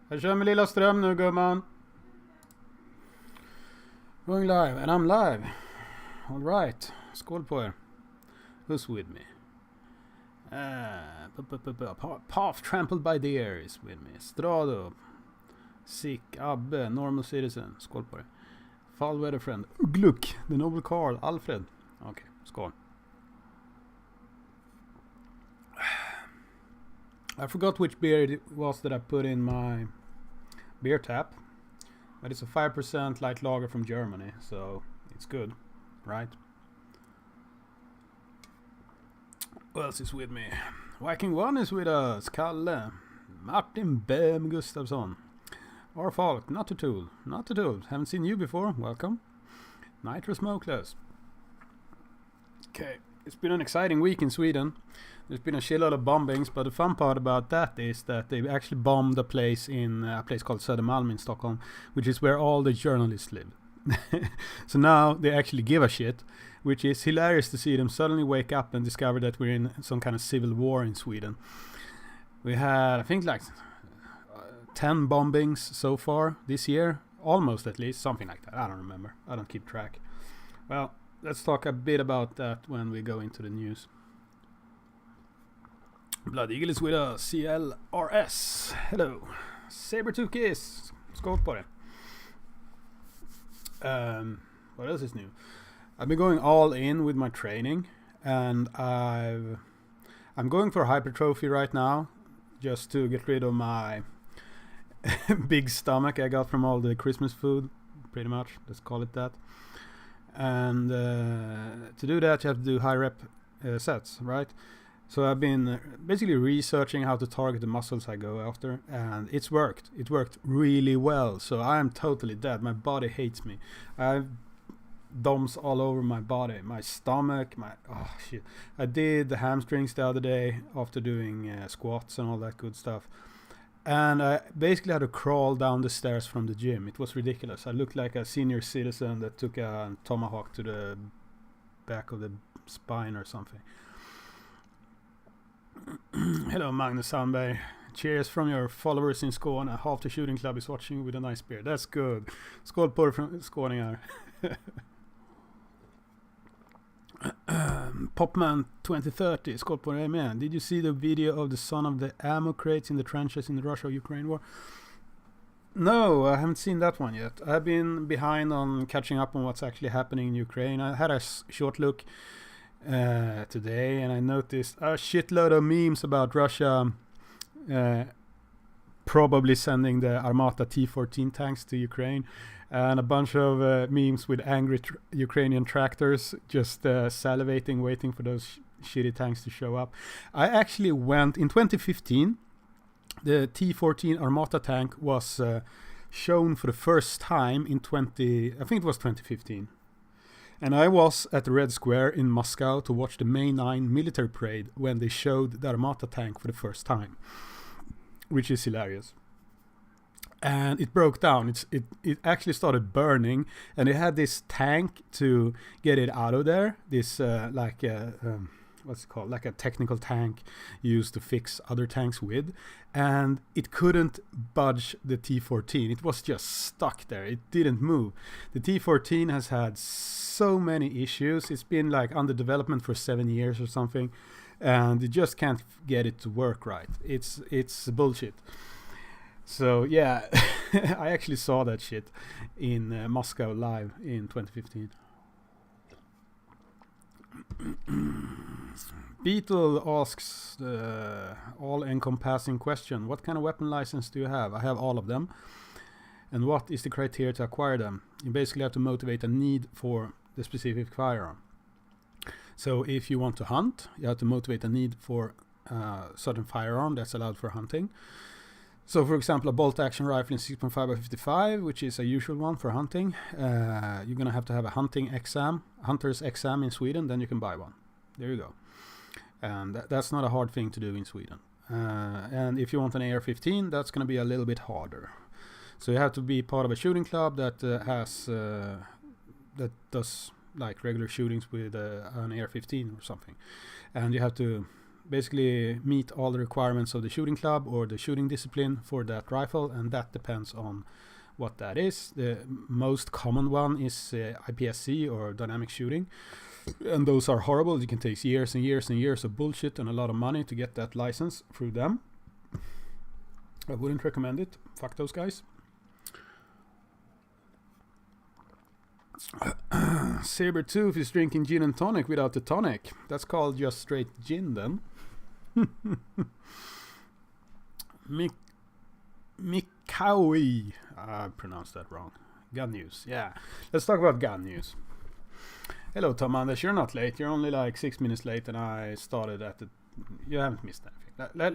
Jag kör med lilla ström nu, gumman. Going live, and I'm live. Alright, skål på er. Who's with me? Path trampled by deer is with me. Strado. Sick, Abbe, normal citizen. Skål på er. Fall weather friend. Gluck, the noble Carl, Alfred. Okej, skål. I forgot which beer it was that I put in my beer tap. But it's a 5% light lager from Germany, so it's good, right? Who else is with me? Viking 1 is with us. Kalle. Martin Bem Gustafsson. Or Falk. Not a tool. Not a tool. Haven't seen you before. Welcome. Nitro Smokeless. Okay. It's been an exciting week in Sweden. There's been a shitload of bombings, but the fun part about that is that they actually bombed a place called Södermalm in Stockholm, which is where all the journalists live. So now they actually give a shit, which is hilarious to see them suddenly wake up and discover that we're in some kind of civil war in Sweden. We had, I think, like 10 bombings so far this year, almost at least, something like that. I don't remember. I don't keep track. Well, let's talk a bit about that when we go into the news. Blood Eagle is with us. CLRS. Hello. Sabertooth Kiss. Skål på det. What else is new? I've been going all in with my training, and I'm going for hypertrophy right now, just to get rid of my big stomach I got from all the Christmas food, pretty much. Let's call it that. And to do that, you have to do high rep sets, right? So I've been basically researching how to target the muscles I go after, and it's worked. It worked really well. So I'm totally dead. My body hates me. I have DOMs all over my body, my stomach, shit. I did the hamstrings the other day after doing squats and all that good stuff. And I basically had to crawl down the stairs from the gym. It was ridiculous. I looked like a senior citizen that took a tomahawk to the back of the spine or something. Hello, Magnus Sandberg. Cheers from your followers in Skåne. Half the shooting club is watching with a nice beer. That's good. Skål på er från skåningar. Popman 2030. Skål på er med. Did you see the video of the son of the ammo crates in the trenches in the Russia-Ukraine war? No, I haven't seen that one yet. I've been behind on catching up on what's actually happening in Ukraine. I had a short look today, and I noticed a shitload of memes about Russia probably sending the Armata T-14 tanks to Ukraine, and a bunch of memes with angry Ukrainian tractors just salivating, waiting for those shitty tanks to show up. I actually went in 2015. The T-14 Armata tank was shown for the first time in 2015. And I was at the Red Square in Moscow to watch the May 9 military parade when they showed the Armata tank for the first time, which is hilarious. And it broke down. It actually started burning, and they had this tank to get it out of there. This what's it called? Like a technical tank used to fix other tanks with, and it couldn't budge the T-14. It was just stuck there. It didn't move. The T-14 has had so many issues. It's been like under development for 7 years or something, and it just can't get it to work right. It's bullshit. So yeah, I actually saw that shit in Moscow live in 2015. Beetle asks the all-encompassing question: what kind of weapon license do you have? I have all of them. And what is the criteria to acquire them? You basically have to motivate a need for the specific firearm. So if you want to hunt, you have to motivate a need for a certain firearm that's allowed for hunting. So for example, a bolt-action rifle in 6.5x55, which is a usual one for hunting, you're going to have a hunter's exam in Sweden, then you can buy one. There you go. And that's not a hard thing to do in Sweden. And if you want an AR-15, that's going to be a little bit harder. So you have to be part of a shooting club that does like regular shootings with an AR-15 or something. And you have to basically meet all the requirements of the shooting club or the shooting discipline for that rifle, and that depends on what that is. The most common one is IPSC or dynamic shooting, and those are horrible. It can take years and years and years of bullshit and a lot of money to get that license through them. I wouldn't recommend it. Fuck those guys. Sabertooth is drinking gin and tonic without the tonic. That's called just straight gin then. Mikawi. I pronounced that wrong. Gun news. Yeah. Let's talk about gun news. Hello, Tom Anders. You're not late. You're only like 6 minutes late, and I started at the... You haven't missed anything.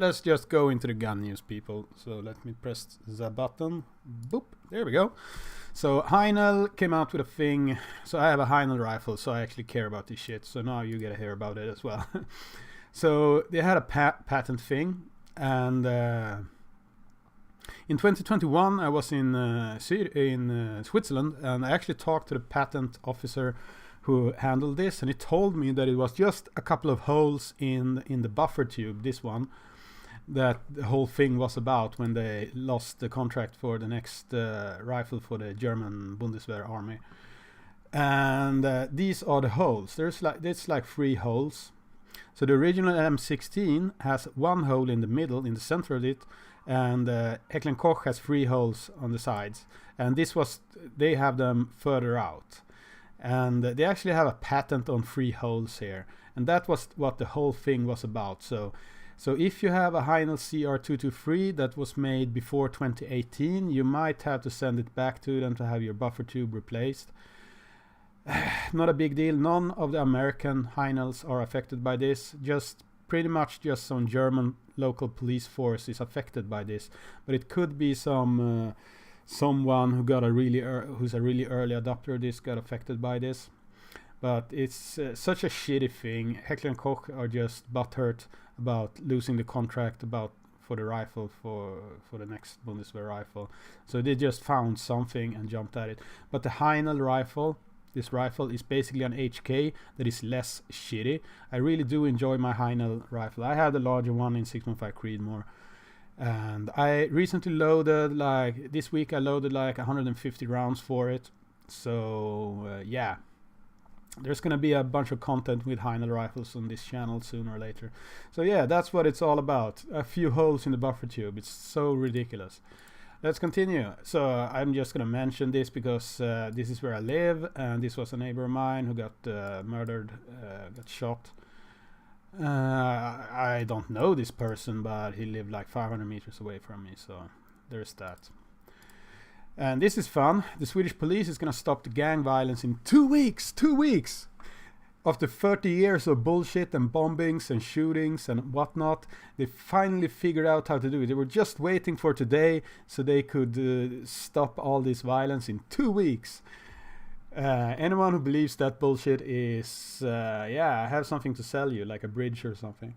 Let's just go into the gun news, people. So let me press the button. Boop. There we go. So Heinel came out with a thing. So I have a Heinel rifle, so I actually care about this shit. So now you get to hear about it as well. So they had a patent thing, and in 2021 I was in Switzerland, and I actually talked to the patent officer who handled this, and he told me that it was just a couple of holes in the buffer tube, this one, that the whole thing was about when they lost the contract for the next rifle for the German Bundeswehr army. And these are the holes. There's like 3 holes. So the original M16 has 1 hole in the middle, in the center of it, and Heckler & Koch has 3 holes on the sides. And they have them further out. And they actually have a patent on 3 holes here. And that was what the whole thing was about. So if you have a Heinel CR223 that was made before 2018, you might have to send it back to them to have your buffer tube replaced. Not a big deal. None of the American Heinels are affected by this. Just pretty much just some German local police force is affected by this. But it could be someone who got who's a really early adopter of this got affected by this. But it's such a shitty thing. Heckler & Koch are just butthurt about losing the contract for the rifle for the next Bundeswehr rifle. So they just found something and jumped at it. But the Heinel rifle, this rifle is basically an HK that is less shitty. I really do enjoy my Heinel rifle. I had the larger one in 6.5 Creedmoor. And I recently loaded, this week I loaded 150 rounds for it. So yeah, there's gonna be a bunch of content with Heinel rifles on this channel sooner or later. So yeah, that's what it's all about. A few holes in the buffer tube. It's so ridiculous. Let's continue. So I'm just gonna mention this because this is where I live, and this was a neighbor of mine who got murdered, got shot. I don't know this person, but he lived like 500 meters away from me, so there's that. And this is fun. The Swedish police is gonna stop the gang violence in 2 weeks. 2 weeks! After 30 years of bullshit and bombings and shootings and whatnot, they finally figured out how to do it. They were just waiting for today so they could stop all this violence in 2 weeks. Anyone who believes that bullshit is, I have something to sell you, like a bridge or something.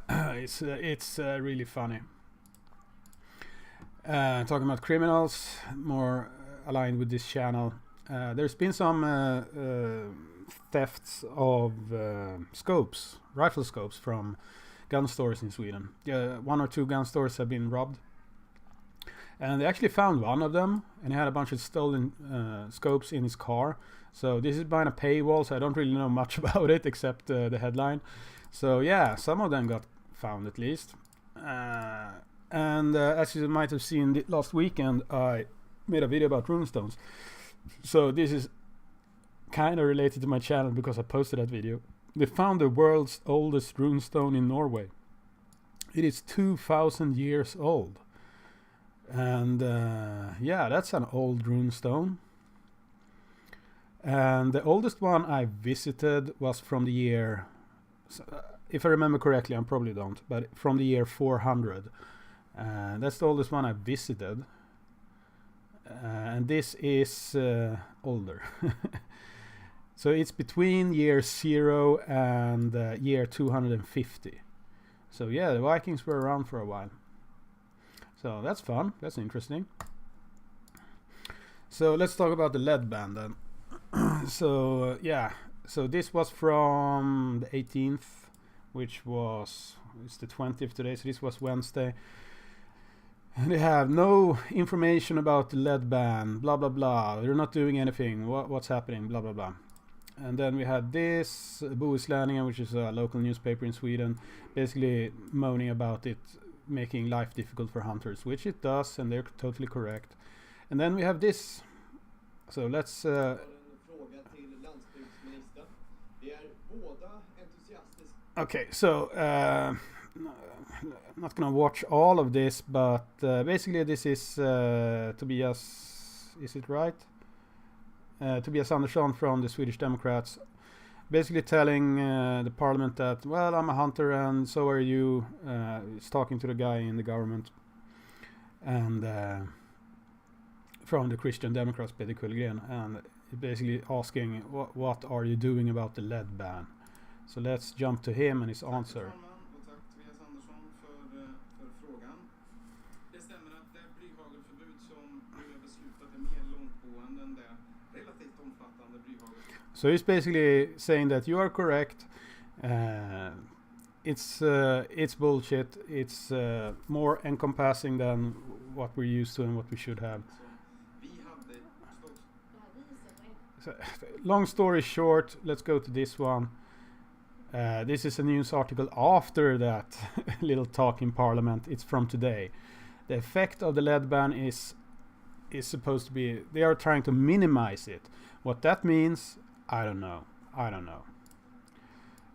It's really funny. Talking about criminals, more aligned with this channel. There's been some thefts of scopes, rifle scopes from gun stores in Sweden. 1 or 2 gun stores have been robbed. And they actually found one of them, and he had a bunch of stolen scopes in his car. So this is behind a paywall, so I don't really know much about it except the headline. So yeah, some of them got found at least. And as you might have seen last weekend, I made a video about runestones. So this is kind of related to my channel because I posted that video. They found the world's oldest runestone in Norway. It is 2,000 years old. And yeah, that's an old runestone. And the oldest one I visited was from the year, if I remember correctly, I probably don't, but from the year 400. That's the oldest one I visited. And this is older. So it's between year 0 and year 250. So yeah, the Vikings were around for a while. So that's fun. That's interesting. So let's talk about the lead ban then. So yeah, So this was from the 18th, which was, it's the 20th today, so this was Wednesday. And they have no information about the lead ban, blah blah blah. They're not doing anything. What's happening, blah blah blah. And then we had this Bohuslänningen, which is a local newspaper in Sweden, basically moaning about it making life difficult for hunters, which it does, and they're totally correct. And then we have this. So let's. Okay, so I'm not gonna watch all of this, but basically this is Tobias. Is it right? Tobias Andersson from the Swedish Democrats, basically telling the parliament that, well, I'm a hunter and so are you. He's talking to the guy in the government, and from the Christian Democrats, Peter Kullgren, and basically asking, what are you doing about the lead ban? So let's jump to him and his answer. So he's basically saying that you are correct. It's bullshit. It's more encompassing than what we're used to and what we should have. So, long story short, let's go to this one. This is a news article after that little talk in Parliament. It's from today. The effect of the lead ban is supposed to be, they are trying to minimize it. What that means, I don't know.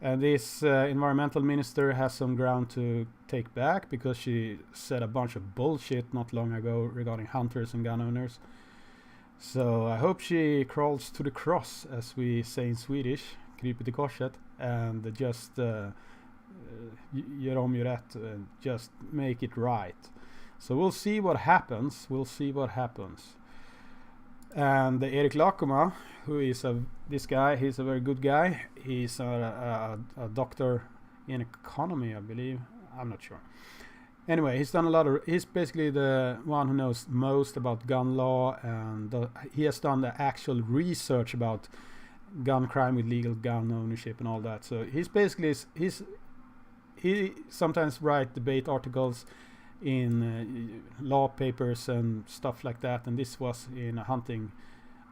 And this environmental minister has some ground to take back, because she said a bunch of bullshit not long ago regarding hunters and gun owners. So I hope she crawls to the cross, as we say in Swedish, kryper till korset, and just gör om gör rätt, just make it right. So we'll see what happens. And Erik Lakoma, who is this guy, he's a very good guy. He's a doctor in economy, I believe. I'm not sure. Anyway, he's basically the one who knows most about gun law, and he has done the actual research about gun crime with legal gun ownership and all that. So he's basically, he sometimes write debate articles in law papers and stuff like that, and this was in a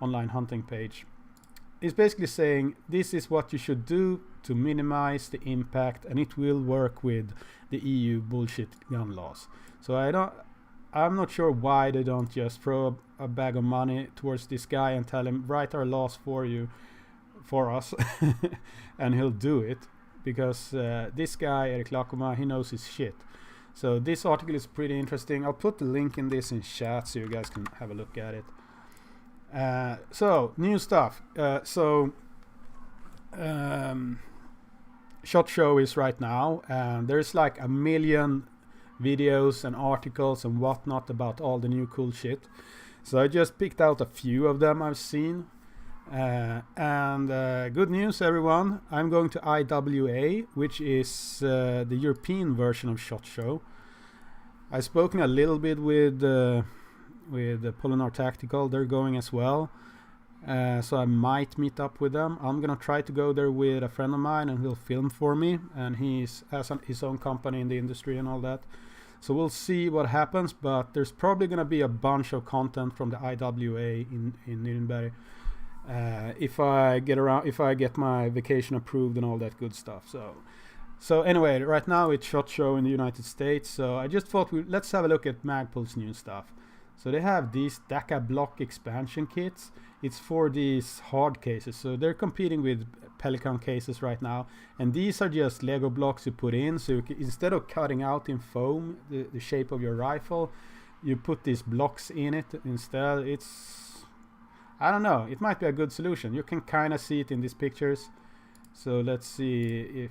online hunting page. He's basically saying this is what you should do to minimize the impact, and it will work with the EU bullshit gun laws. So I'm not sure why they don't just throw a bag of money towards this guy and tell him, write our laws for us and he'll do it, because this guy Erik Lakoma, he knows his shit. So this article is pretty interesting. I'll put the link in this in chat so you guys can have a look at it. So new stuff. SHOT Show is right now, and there's like 1 million videos and articles and whatnot about all the new cool shit. So I just picked out a few of them I've seen. And good news, everyone. I'm going to IWA, which is the European version of SHOT Show. I've spoken a little bit with Polinar Tactical. They're going as well. So I might meet up with them. I'm gonna try to go there with a friend of mine, and he'll film for me. And he has his own company in the industry and all that. So we'll see what happens. But there's probably gonna be a bunch of content from the IWA in Nuremberg. If I get my vacation approved and all that good stuff. So anyway, right now it's SHOT Show in the United States. So I just thought let's have a look at Magpul's new stuff. So they have these DACA block expansion kits. It's for these hard cases. So they're competing with Pelican cases right now. And these are just Lego blocks you put in. So instead of cutting out in foam the shape of your rifle, you put these blocks in it instead. I don't know. It might be a good solution. You can kind of see it in these pictures. So let's see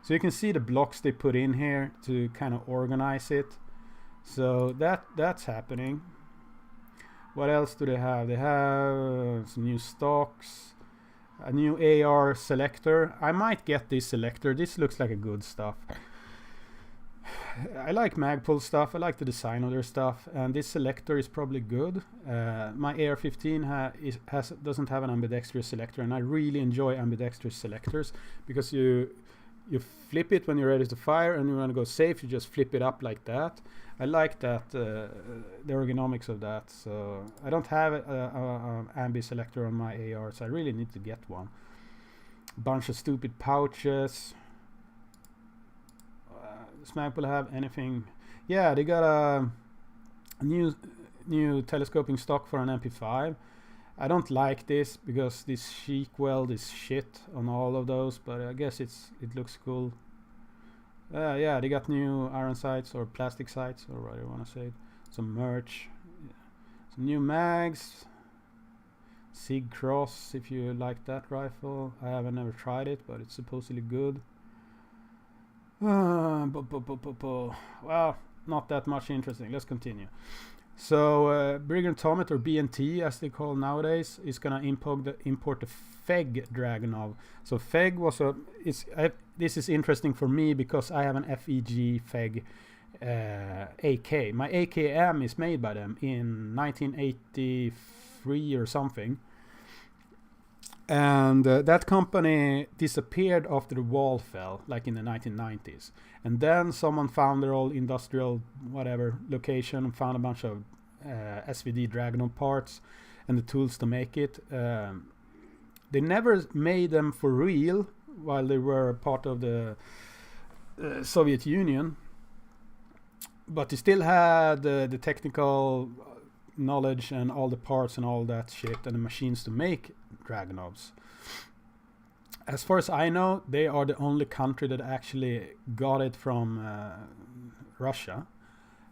so you can see the blocks they put in here to kind of organize it. So that's happening. What else do they have? They have some new stocks, a new AR selector. I might get this selector. This looks like a good stuff. I like Magpul stuff. I like the design of their stuff, and this selector is probably good. My AR-15 doesn't have an ambidextrous selector, and I really enjoy ambidextrous selectors because you flip it when you're ready to fire, and you want to go safe. You just flip it up like that. I like that the ergonomics of that. So I don't have a ambi selector on my AR, so I really need to get one. Bunch of stupid pouches. Does Magpul have anything? Yeah, they got a new telescoping stock for an MP5. I don't like this because this cheek weld is shit on all of those, but I guess it looks cool. Yeah, they got new iron sights or plastic sights or whatever you want to say. Some merch, some new mags. Sig Cross, if you like that rifle. I haven't never tried it, but it's supposedly good. Well, not that much interesting. Let's continue. So Briganttomet, or BNT as they call nowadays, is gonna import the FEG Dragunov. So FEG was this is interesting for me because I have an FEG FEG AK. My AKM is made by them in 1983 or something. And that company disappeared after the wall fell, like in the 1990s. And then someone found their old industrial whatever location and found a bunch of SVD Dragunov parts and the tools to make it. They never made them for real while they were part of the Soviet Union. But they still had the technical knowledge and all the parts and all that shit and the machines to make Dragunovs. As far as I know, they are the only country that actually got it from Russia.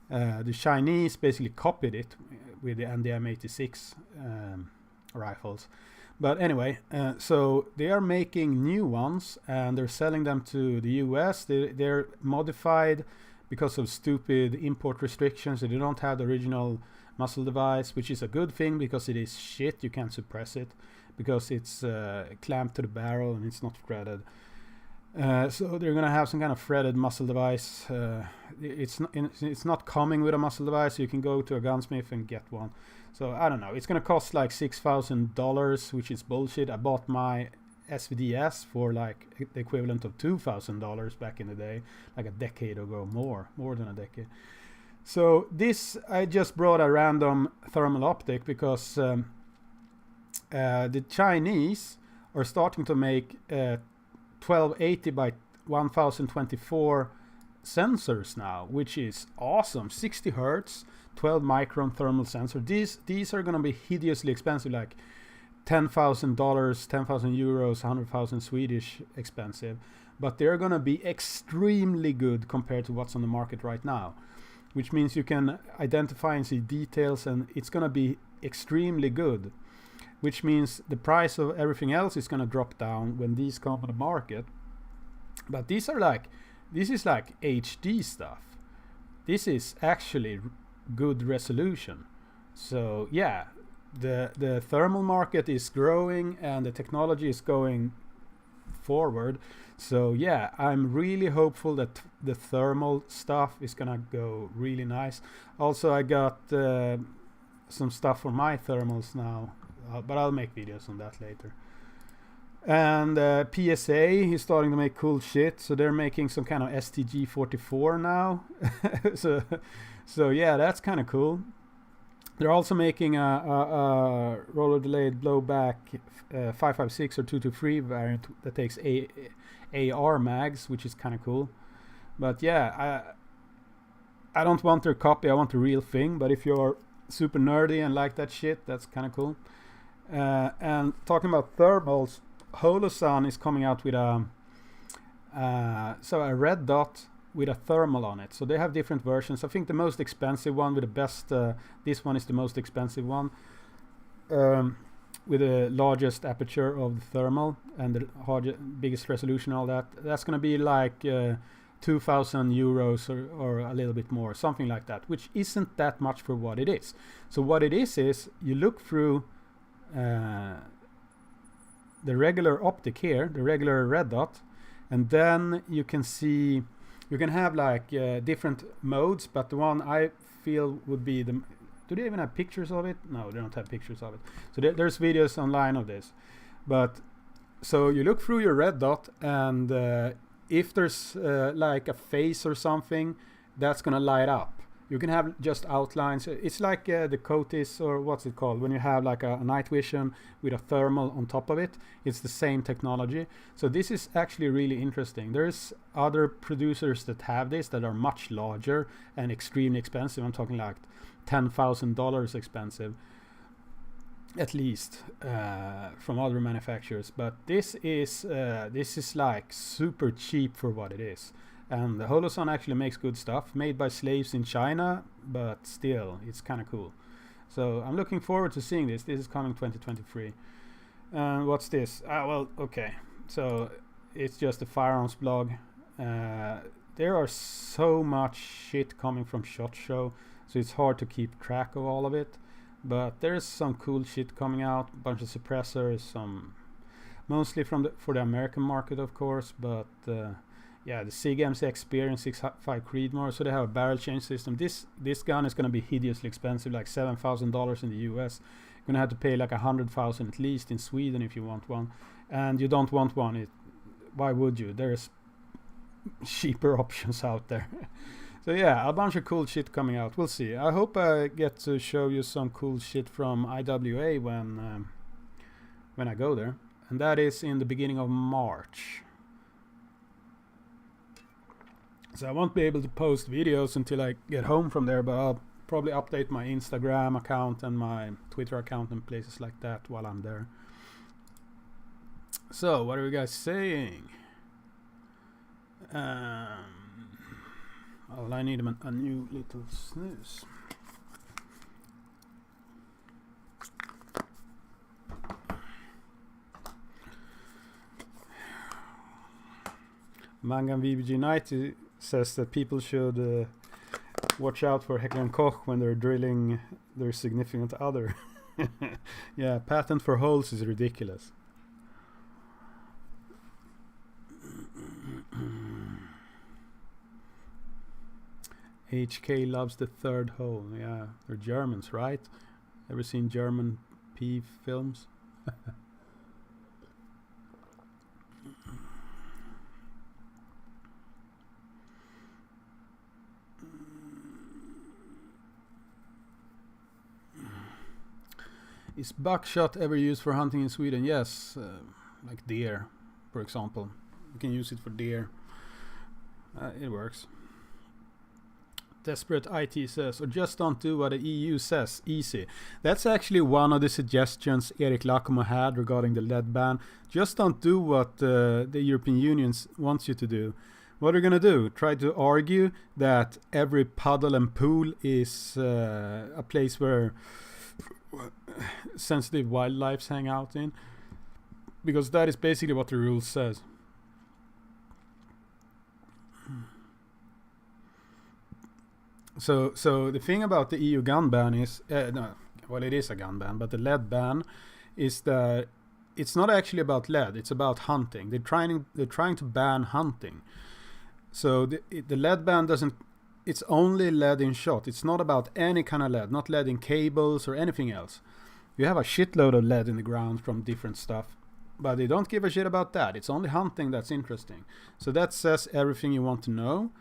The Chinese basically copied it with the NDM86 rifles. But anyway, so they are making new ones and they're selling them to the US. They're modified because of stupid import restrictions. They don't have the original muzzle device, which is a good thing because it is shit. You can't suppress it because it's clamped to the barrel and it's not threaded. So they're gonna have some kind of threaded muzzle device. It's not coming with a muzzle device. So you can go to a gunsmith and get one. So I don't know. It's gonna cost like $6,000, which is bullshit. I bought my SVDS for like the equivalent of $2,000 back in the day, like a decade ago, more than a decade. So this, I just brought a random thermal optic because the Chinese are starting to make 1280 by 1024 sensors now, which is awesome. 60 hertz, 12 micron thermal sensor. These are going to be hideously expensive, like $10,000, 10,000 euros, 100,000 Swedish expensive. But they're going to be extremely good compared to what's on the market right now, which means you can identify and see details, and it's going to be extremely good, which means the price of everything else is going to drop down when these come on the market. But this is like HD stuff. This is actually good resolution. So yeah, the thermal market is growing and the technology is going forward. So yeah, I'm really hopeful that the thermal stuff is gonna go really nice. Also, I got some stuff for my thermals now, but I'll make videos on that later. And PSA is starting to make cool shit, so they're making some kind of STG-44 now. so yeah, that's kind of cool. They're also making a roller delayed blowback 556 or 223 variant that takes AR mags, which is kind of cool. But yeah, I don't want their copy, I want the real thing. But if you're super nerdy and like that shit, that's kind of cool. And talking about thermals, Holosun is coming out with a red dot with a thermal on it. So they have different versions. I think the most expensive one with the best, this one is the most expensive one, with the largest aperture of the thermal and the biggest resolution, all that. That's going to be like 2,000 euros or a little bit more, something like that, which isn't that much for what it is. So what it is you look through the regular optic here, the regular red dot, and then you can see you can have like different modes, but the one I feel would be the. Do they even have pictures of it? No, they don't have pictures of it. So there's videos online of this, but so you look through your red dot, and if there's like a face or something, that's gonna light up. You can have just outlines. It's like the Cotis, or what's it called, when you have like a night vision with a thermal on top of it. It's the same technology. So this is actually really interesting. There's other producers that have this that are much larger and extremely expensive. I'm talking like $10,000 expensive at least from other manufacturers. But this is like super cheap for what it is. And the Holosun actually makes good stuff, made by slaves in China, but still, it's kind of cool. So I'm looking forward to seeing this. This is coming 2023. What's this? Well, okay. So it's just a firearms blog. There are so much shit coming from SHOT Show, so it's hard to keep track of all of it. But there's some cool shit coming out, a bunch of suppressors, some mostly for the American market, of course, but yeah, the SIG MC Experience 6.5 Creedmoor, so they have a barrel change system. This gun is going to be hideously expensive, like $7,000 in the US. You're going to have to pay like $100,000 at least in Sweden if you want one. And you don't want one, why would you? There's cheaper options out there. So yeah, a bunch of cool shit coming out. We'll see. I hope I get to show you some cool shit from IWA when I go there. And that is in the beginning of March. So I won't be able to post videos until I get home from there, but I'll probably update my Instagram account and my Twitter account and places like that while I'm there. So, what are you guys saying? Well, I need a new little snooze. Mangan VBG 90 says that people should watch out for Heckler & Koch when they're drilling their significant other. Yeah, patent for holes is ridiculous. HK loves the third hole. Yeah, they're Germans, right? Ever seen German P films? Is buckshot ever used for hunting in Sweden? Yes, like deer, for example. You can use it for deer. It works. Desperate IT says, or just don't do what the EU says. Easy. That's actually one of the suggestions Erik Lackomo had regarding the lead ban. Just don't do what the European Union wants you to do. What are you going to do? Try to argue that every puddle and pool is a place where sensitive wildlife hang out in? Because that is basically what the rule says. So the thing about the EU gun ban is, well, it is a gun ban, but the lead ban is that it's not actually about lead. It's about hunting. They're trying to ban hunting. So the lead ban doesn't. It's only lead in shot. It's not about any kind of lead, not lead in cables or anything else. You have a shitload of lead in the ground from different stuff, but they don't give a shit about that. It's only hunting that's interesting. So that says everything you want to know.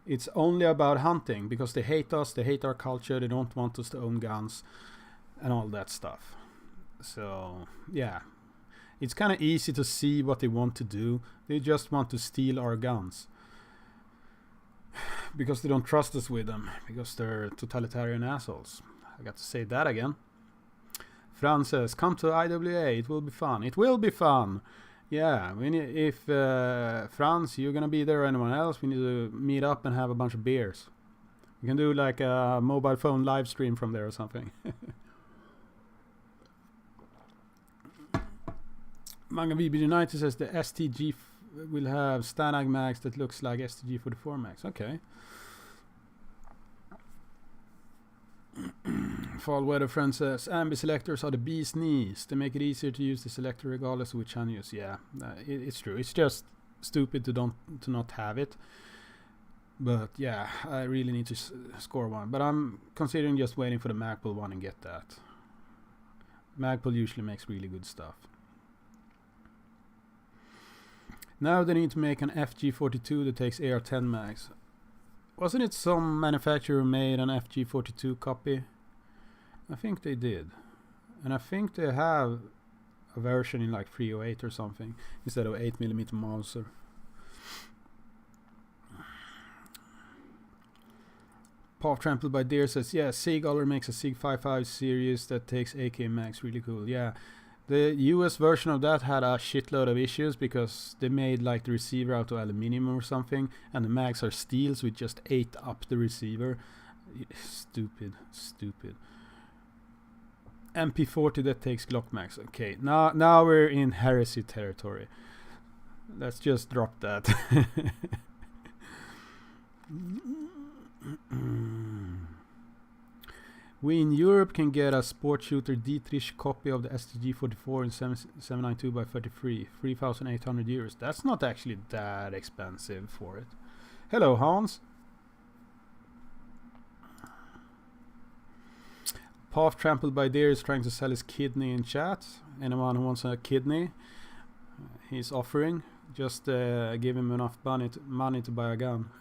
It's only about hunting because they hate us, they hate our culture, they don't want us to own guns and all that stuff. So, yeah. It's kind of easy to see what they want to do. They just want to steal our guns. Because they don't trust us with them. Because they're totalitarian assholes. I got to say that again. Franz says, come to IWA, it will be fun. It will be fun. Yeah, if Franz, you're gonna be there or anyone else, we need to meet up and have a bunch of beers. We can do like a mobile phone live stream from there or something. Manga VB United says the STG will have Stanag mags that looks like STG 44 mags. Okay. Fall Weather Friend says ambi selectors are the bee's knees. They make it easier to use the selector regardless of which hand you use. Yeah, it's true. It's just stupid to not have it. But yeah, I really need to score one. But I'm considering just waiting for the Magpul one and get that. Magpul usually makes really good stuff. Now they need to make an FG42 that takes AR-10 mags. Wasn't it some manufacturer made an FG42 copy? I think they did. And I think they have a version in like 308 or something instead of 8mm Mauser. Path Trampled by Deer says, yeah, Seaguller makes a Sig 55 series that takes AK mags, really cool. Yeah, the US version of that had a shitload of issues because they made like the receiver out of aluminium or something, and the mags are steel, so it just ate up the receiver. Stupid. MP40 that takes Glock mags. Okay, now we're in heresy territory. Let's just drop that. We in Europe can get a sport shooter Dietrich copy of the STG-44 in 792x33, 3,800 euros. That's not actually that expensive for it. Hello, Hans. Path Trampled by Deer is trying to sell his kidney in chat. Anyone who wants a kidney, he's offering. Just give him enough money to buy a gun.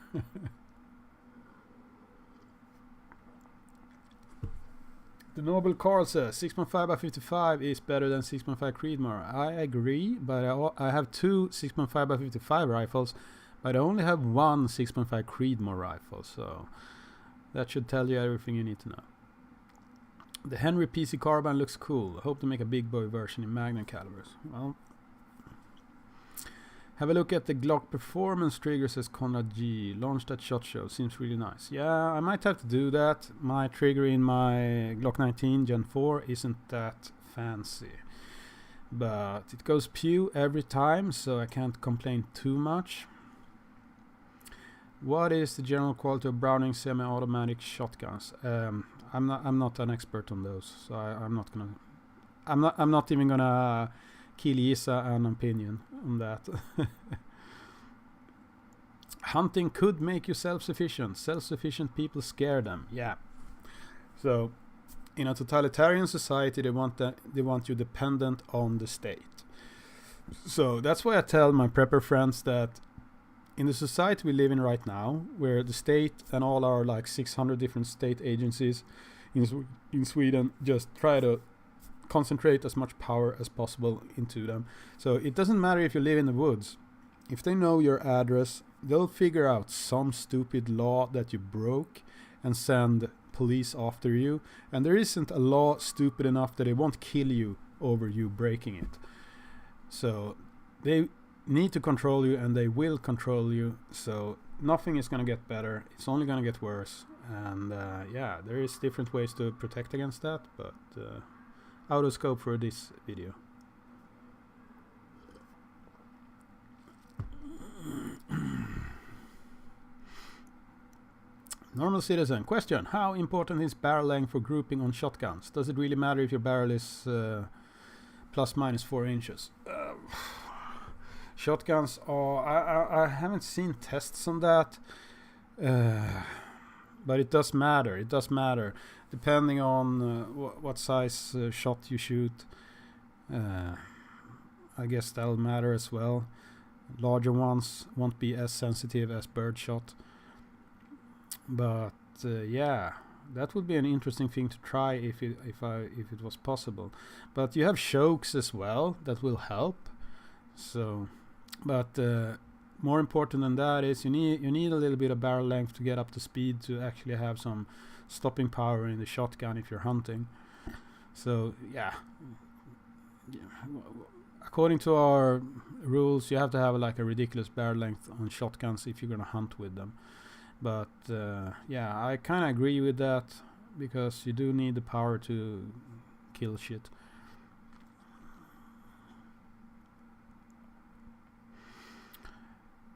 The Noble Carl says 6.5x55 is better than 6.5 Creedmoor. I agree, but I have two 6.5x55 rifles, but I only have one 6.5 Creedmoor rifle, so that should tell you everything you need to know. The Henry PC carbine looks cool. I hope to make a big boy version in Magnum calibers. Well, have a look at the Glock performance trigger, says Conrad G. Launched at SHOT Show. Seems really nice. Yeah, I might have to do that. My trigger in my Glock 19 Gen 4 isn't that fancy. But it goes pew every time, so I can't complain too much. What is the general quality of Browning semi-automatic shotguns? I'm not an expert on those, so I'm not even gonna kill Isa an opinion on that. Hunting could make you self-sufficient. Self-sufficient people scare them. Yeah. So, in a totalitarian society, they want you dependent on the state. So that's why I tell my prepper friends that in the society we live in right now, where the state and all our like 600 different state agencies in Sweden just try to concentrate as much power as possible into them. So it doesn't matter if you live in the woods. If they know your address, they'll figure out some stupid law that you broke and send police after you. And there isn't a law stupid enough that they won't kill you over you breaking it. So they need to control you, and they will control you. So nothing is going to get better. It's only going to get worse. And yeah, there is different ways to protect against that, but out of scope for this video. Normal Citizen. Question. How important is barrel length for grouping on shotguns? Does it really matter if your barrel is plus minus 4 inches? Shotguns are... I haven't seen tests on that. But it does matter. It does matter. Depending on what size shot you shoot. I guess that'll matter as well. Larger ones won't be as sensitive as birdshot. But yeah, that would be an interesting thing to try if it was possible. But you have chokes as well that will help. So, but more important than that is you need a little bit of barrel length to get up to speed to actually have some stopping power in the shotgun if you're hunting. So yeah. According to our rules, you have to have like a ridiculous barrel length on shotguns if you're gonna hunt with them. But yeah, I kind of agree with that, because you do need the power to kill shit.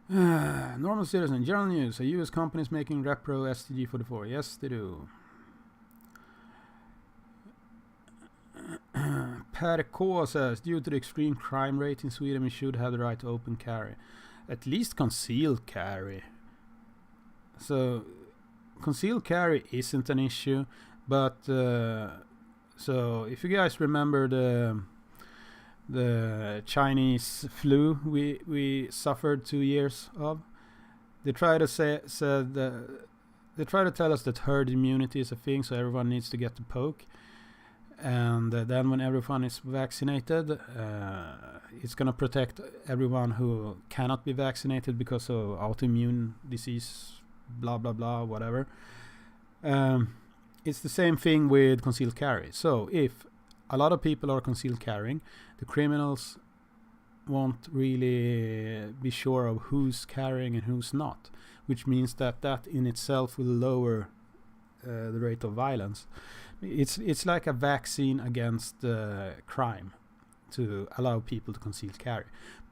Normal Citizen. General news. A US company is making Repro STG-44. Yes, they do. Per K says, due to the extreme crime rate in Sweden, we should have the right to open carry. At least concealed carry. so concealed carry isn't an issue, but so if you guys remember the Chinese flu we suffered 2 years of, they try to they try to tell us that herd immunity is a thing, so everyone needs to get the poke. And then when everyone is vaccinated, it's going to protect everyone who cannot be vaccinated because of autoimmune disease, blah, blah, blah, whatever. It's the same thing with concealed carry. So if a lot of people are concealed carrying, the criminals won't really be sure of who's carrying and who's not, which means that in itself will lower the rate of violence. It's like a vaccine against crime to allow people to conceal carry.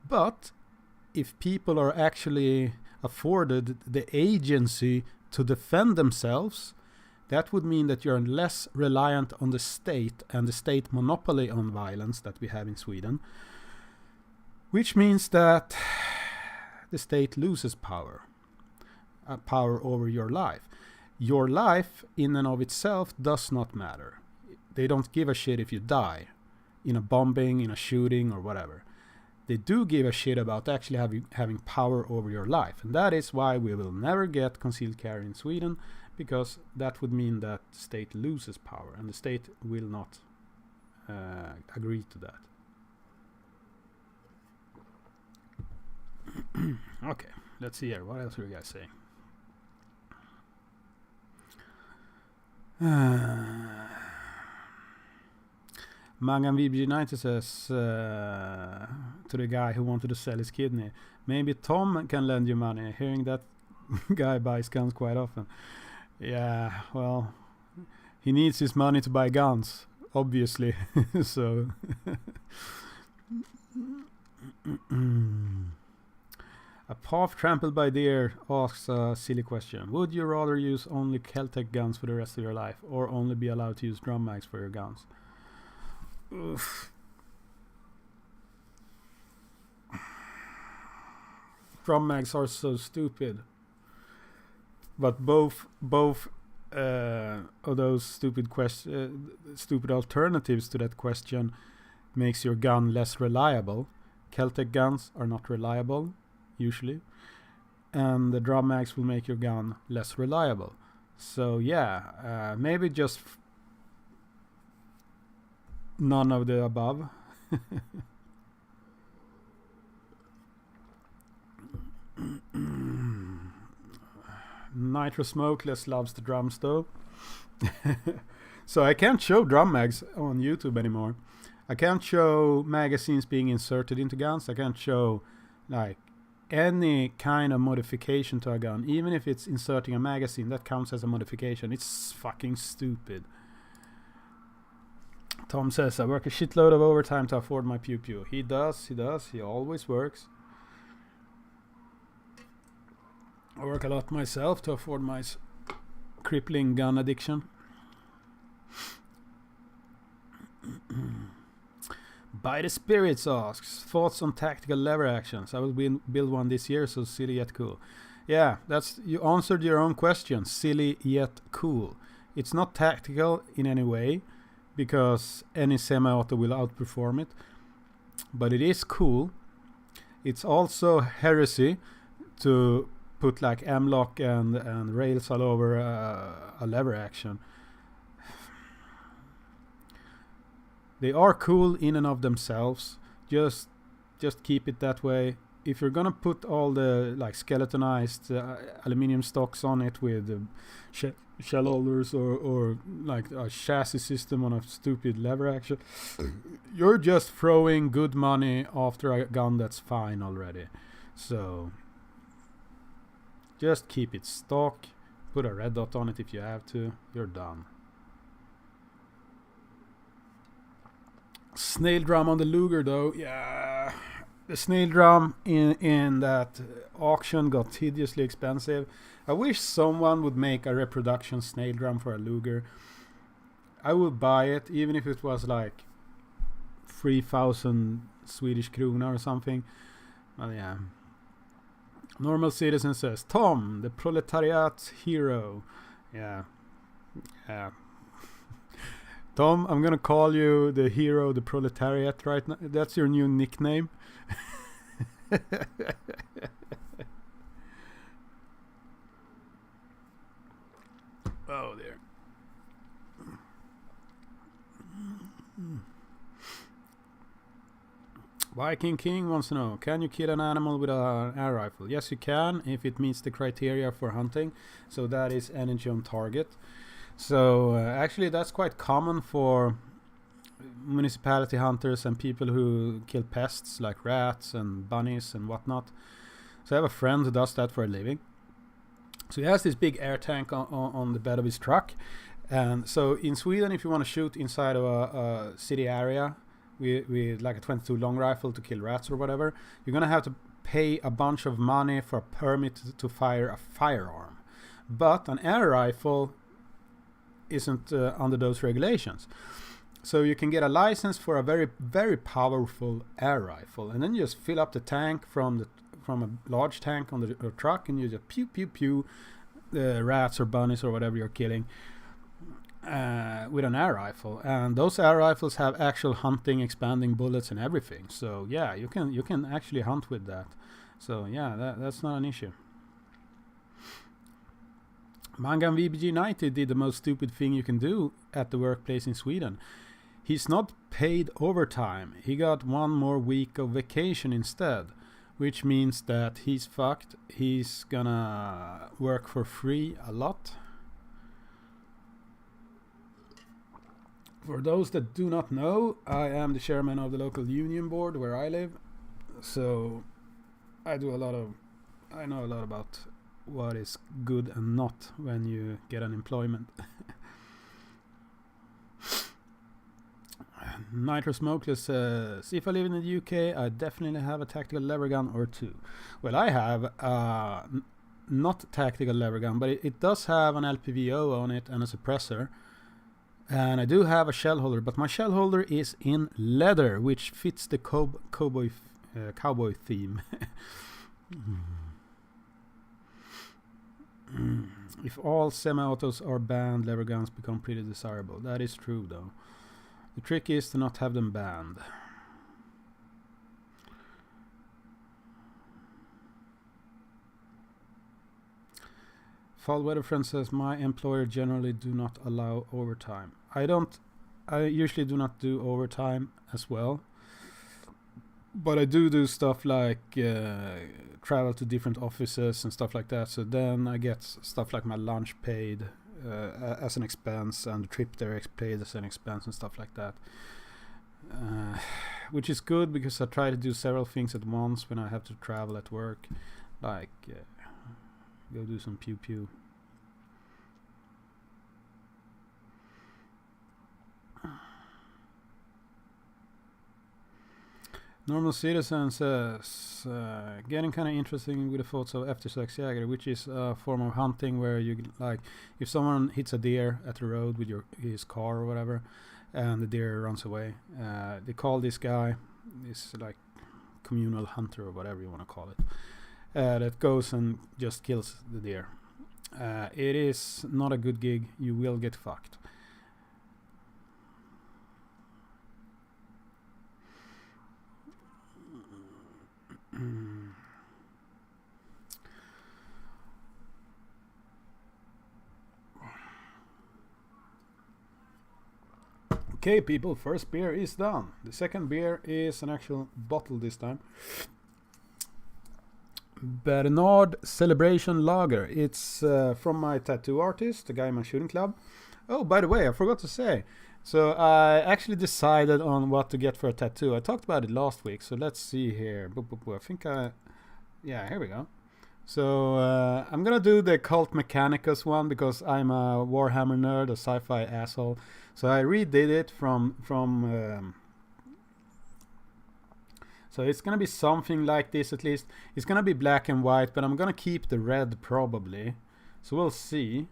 But if people are actually afforded the agency to defend themselves, that would mean that you're less reliant on the state and the state monopoly on violence that we have in Sweden, which means that the state loses power over your life. Your life in and of itself does not matter. They don't give a shit if you die in a bombing, in a shooting, or whatever. They do give a shit about actually having power over your life. And that is why we will never get concealed carry in Sweden, because that would mean that the state loses power, and the state will not agree to that. Okay, let's see here. What else are you guys saying? Mangan VB90 says to the guy who wanted to sell his kidney, maybe Tom can lend you money. Hearing that guy buys guns quite often. Yeah, well, he needs his money to buy guns, obviously. So a path trampled by deer asks a silly question. Would you rather use only Keltec guns for the rest of your life, or only be allowed to use drum mags for your guns? Oof. Drum mags are so stupid. But both of those stupid alternatives to that question makes your gun less reliable. Keltec guns are not reliable, usually, and the drum mags will make your gun less reliable. So yeah, maybe just none of the above. Nitro Smokeless loves the drum stove. So I can't show drum mags on YouTube anymore. I can't show magazines being inserted into guns. I can't show like any kind of modification to a gun. Even if it's inserting a magazine, that counts as a modification. It's fucking stupid. Tom says, I work a shitload of overtime to afford my pew pew. He does. He always works. I work a lot myself to afford my crippling gun addiction. By the Spirits asks, thoughts on tactical lever actions? I will build one this year, so silly yet cool. Yeah, you answered your own question. Silly yet cool. It's not tactical in any way, because any semi-auto will outperform it. But it is cool. It's also heresy to put like M-lock and rails all over a lever action. They are cool in and of themselves. Just keep it that way. If you're gonna put all the like skeletonized aluminium stocks on it with shell holders or like a chassis system on a stupid lever action, you're just throwing good money after a gun that's fine already. So just keep it stock, put a red dot on it if you have to, you're done. Snail drum on the Luger though, yeah. The snail drum in that auction got hideously expensive. I wish someone would make a reproduction snail drum for a Luger. I would buy it, even if it was like 3,000 Swedish krona or something. Well, yeah. Normal Citizen says, Tom, the proletariat's hero. Yeah. Yeah. Tom, I'm gonna call you the hero, the proletariat right now. That's your new nickname. Oh dear. Viking King wants to know, can you kill an animal with an air rifle? Yes, you can, if it meets the criteria for hunting. So that is energy on target. So actually that's quite common for municipality hunters and people who kill pests like rats and bunnies and whatnot. So I have a friend who does that for a living. So he has this big air tank on the bed of his truck. And so in Sweden, if you want to shoot inside of a city area with like a 22 long rifle to kill rats or whatever, you're going to have to pay a bunch of money for a permit to fire a firearm. But an air rifle isn't under those regulations. So you can get a license for a very, very powerful air rifle, and then you just fill up the tank from a large tank on the truck, and you just pew pew pew the rats or bunnies or whatever you're killing with an air rifle. And those air rifles have actual hunting expanding bullets and everything. So yeah, you can actually hunt with that. So yeah, that's not an issue. Mangan VBG90 did the most stupid thing you can do at the workplace in Sweden. He's not paid overtime. He got 1 more week of vacation instead, which means that he's fucked. He's gonna work for free a lot. For those that do not know, I am the chairman of the local union board where I live. So I know a lot about what is good and not when you get unemployment. Nitro Smokeless says, if I live in the UK, I definitely have a tactical lever gun or 2. Well, I have not tactical lever gun, but it does have an LPVO on it and a suppressor. And I do have a shell holder, but my shell holder is in leather, which fits the cowboy theme. If all semi-autos are banned, lever guns become pretty desirable. That is true, though. The trick is to not have them banned. Fall Weather Friend says, my employer generally do not allow overtime. I usually do not do overtime as well. But I do stuff like travel to different offices and stuff like that. So then I get stuff like my lunch paid as an expense, and the trip there paid as an expense and stuff like that. Which is good because I try to do several things at once when I have to travel at work. Like go do some pew pew. Normal Citizen says, getting kind of interesting with the thoughts of eftersöksjägare, which is a form of hunting where you, like, if someone hits a deer at the road with his car or whatever, and the deer runs away, they call this guy, this like communal hunter or whatever you want to call it, that goes and just kills the deer. It is not a good gig. You will get fucked. Okay, people, first beer is done. The second beer is an actual bottle this time. Bernard Celebration Lager. It's from my tattoo artist, the guy in my shooting club. Oh, by the way, I forgot to say. So I actually decided on what to get for a tattoo. I talked about it last week, so let's see here. I think yeah, here we go. So I'm gonna do the Cult Mechanicus one because I'm a Warhammer nerd, a sci-fi asshole. So I redid it from so it's gonna be something like this at least. It's gonna be black and white, but I'm gonna keep the red probably. So we'll see.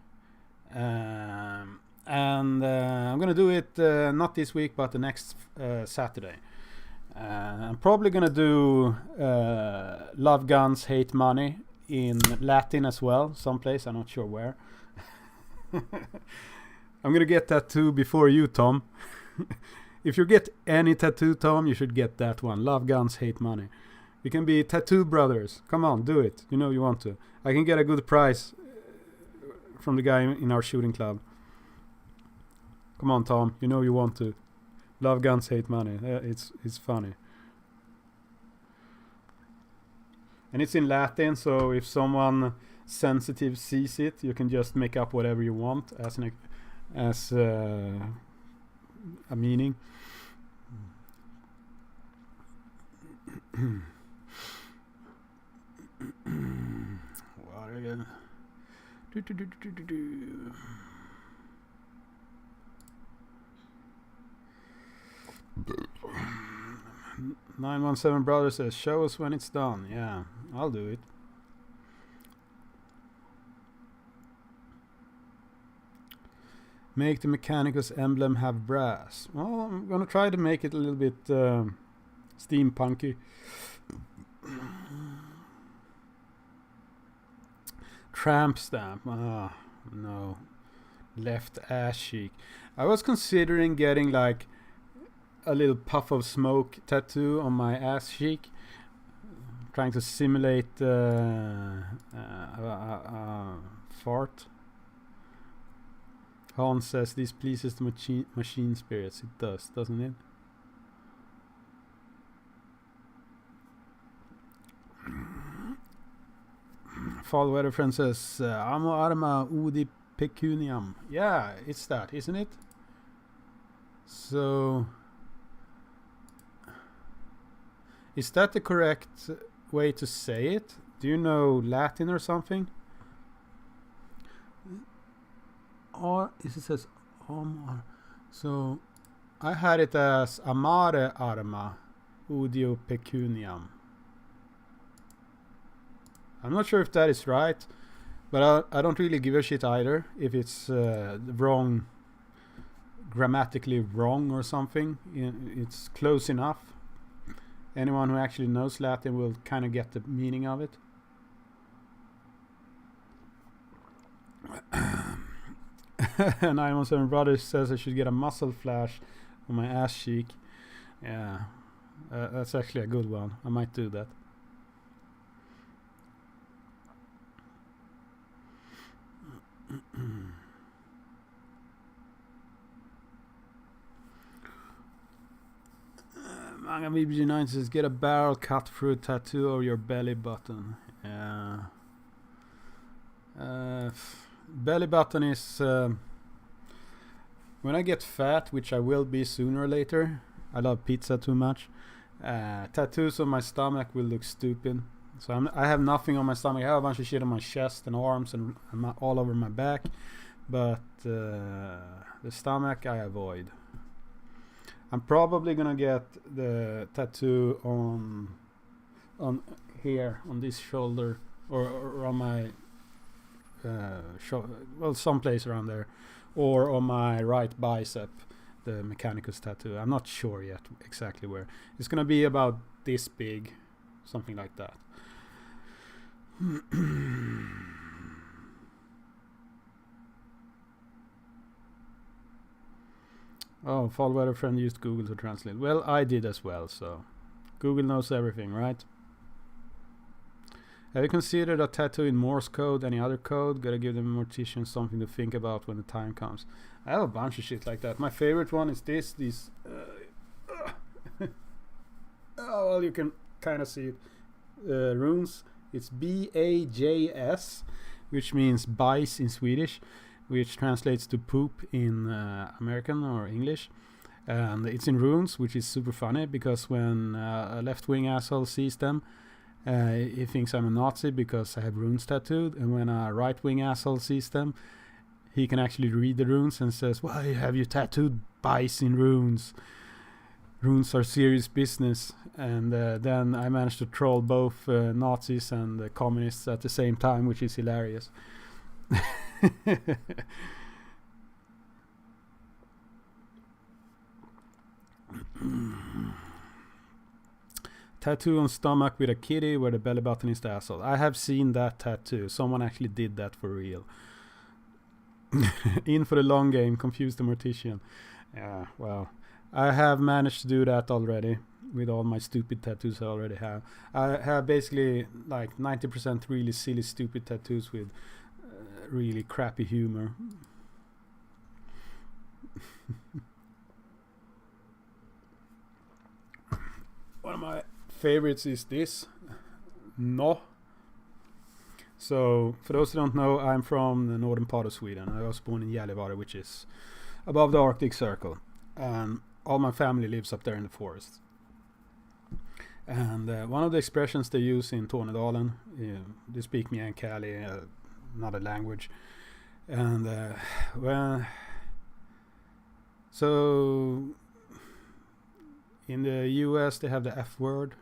And I'm gonna do it not this week, but the next Saturday. I'm probably gonna do Love Guns, Hate Money in Latin as well, someplace, I'm not sure where. I'm gonna get tattoo before you, Tom. If you get any tattoo, Tom, you should get that one. Love guns, hate money. We can be tattoo brothers. Come on, do it. You know you want to. I can get a good price from the guy in our shooting club. Come on, Tom. You know you want to. Love guns, hate money. It's funny. And it's in Latin, so if someone sensitive sees it, you can just make up whatever you want as a meaning. What again? 917 brother says, show us when it's done. Yeah, I'll do it. Make the Mechanicus emblem have brass. Well, I'm gonna try to make it a little bit steampunky. Tramp stamp. Ah, no. Left ass cheek. I was considering getting like a little puff of smoke tattoo on my ass cheek, trying to simulate fart. Hans says this pleases the machine spirits. It does, doesn't it? Fall Weather Friend says Amo Arma Udi Pecuniam. Yeah, it's that, isn't it? So is that the correct way to say it? Do you know Latin or something? Or it says Amar. So I had it as Amare Arma Udio Pecuniam. I'm not sure if that is right, but I don't really give a shit either if it's wrong, grammatically wrong or something. It's close enough. Anyone who actually knows Latin will kind of get the meaning of it. And 917 Brothers says I should get a muscle flash on my ass cheek. Yeah, that's actually a good one. I might do that. Manga BBG9 says get a barrel cut through tattoo of your belly button. Yeah. Belly button is when I get fat, which I will be sooner or later. I love pizza too much. Tattoos on my stomach will look stupid. So I have nothing on my stomach. I have a bunch of shit on my chest and arms and all over my back, but the stomach I avoid. I'm probably gonna get the tattoo on here on this shoulder or on my well, someplace around there, or on my right bicep, the Mechanicus tattoo. I'm not sure yet exactly where. It's gonna be about this big, something like that. Oh, Fall Weather Friend used Google to translate. Well, I did as well, so Google knows everything, right? Have you considered a tattoo in Morse code, any other code? Gotta give the mortician something to think about when the time comes. I have a bunch of shit like that. My favorite one is these oh, well, you can kind of see it. Runes. It's BAJS, which means bajs in Swedish, which translates to poop in American or English. And it's in runes, which is super funny because when a left-wing asshole sees them, he thinks I'm a Nazi because I have runes tattooed. And when a right-wing asshole sees them, he can actually read the runes and says, why have you tattooed bajs in runes? Runes are serious business. And then I managed to troll both Nazis and communists at the same time, which is hilarious. Tattoo on stomach with a kitty where the belly button is the asshole. I have seen that tattoo. Someone actually did that for real. In for the long game, confuse the mortician. Yeah, well, I have managed to do that already with all my stupid tattoos I already have. I have basically like 90% really silly stupid tattoos with really crappy humor. One of my favorites is this. No. So, for those who don't know, I'm from the northern part of Sweden. I was born in Gällivare, which is above the Arctic Circle. And all my family lives up there in the forest. And one of the expressions they use in Tornedalen, they speak Meänkieli, another language. And so in the US they have the F word,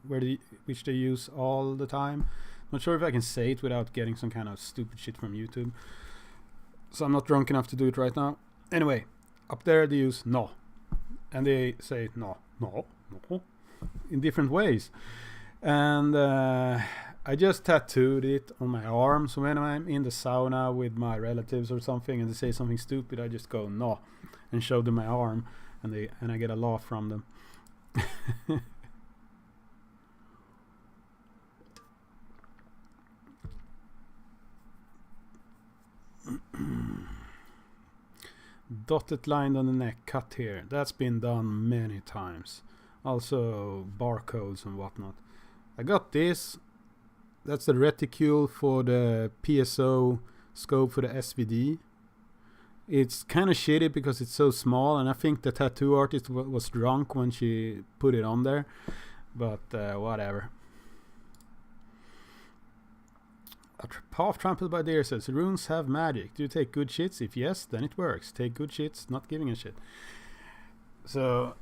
which they use all the time. Not sure if I can say it without getting some kind of stupid shit from YouTube. So I'm not drunk enough to do it right now. Anyway, up there they use no. And they say no, no, no, in different ways. And I just tattooed it on my arm. So when I'm in the sauna with my relatives or something and they say something stupid, I just go no and show them my arm, and I get a laugh from them. Dotted line on the neck, cut here. That's been done many times. Also barcodes and whatnot. I got this. That's the reticule for the PSO scope for the SVD. It's kind of shitty because it's so small, and I think the tattoo artist was drunk when she put it on there. But whatever. Half trampled by deer says, runes have magic. Do you take good shits? If yes, then it works. Take good shits, not giving a shit. So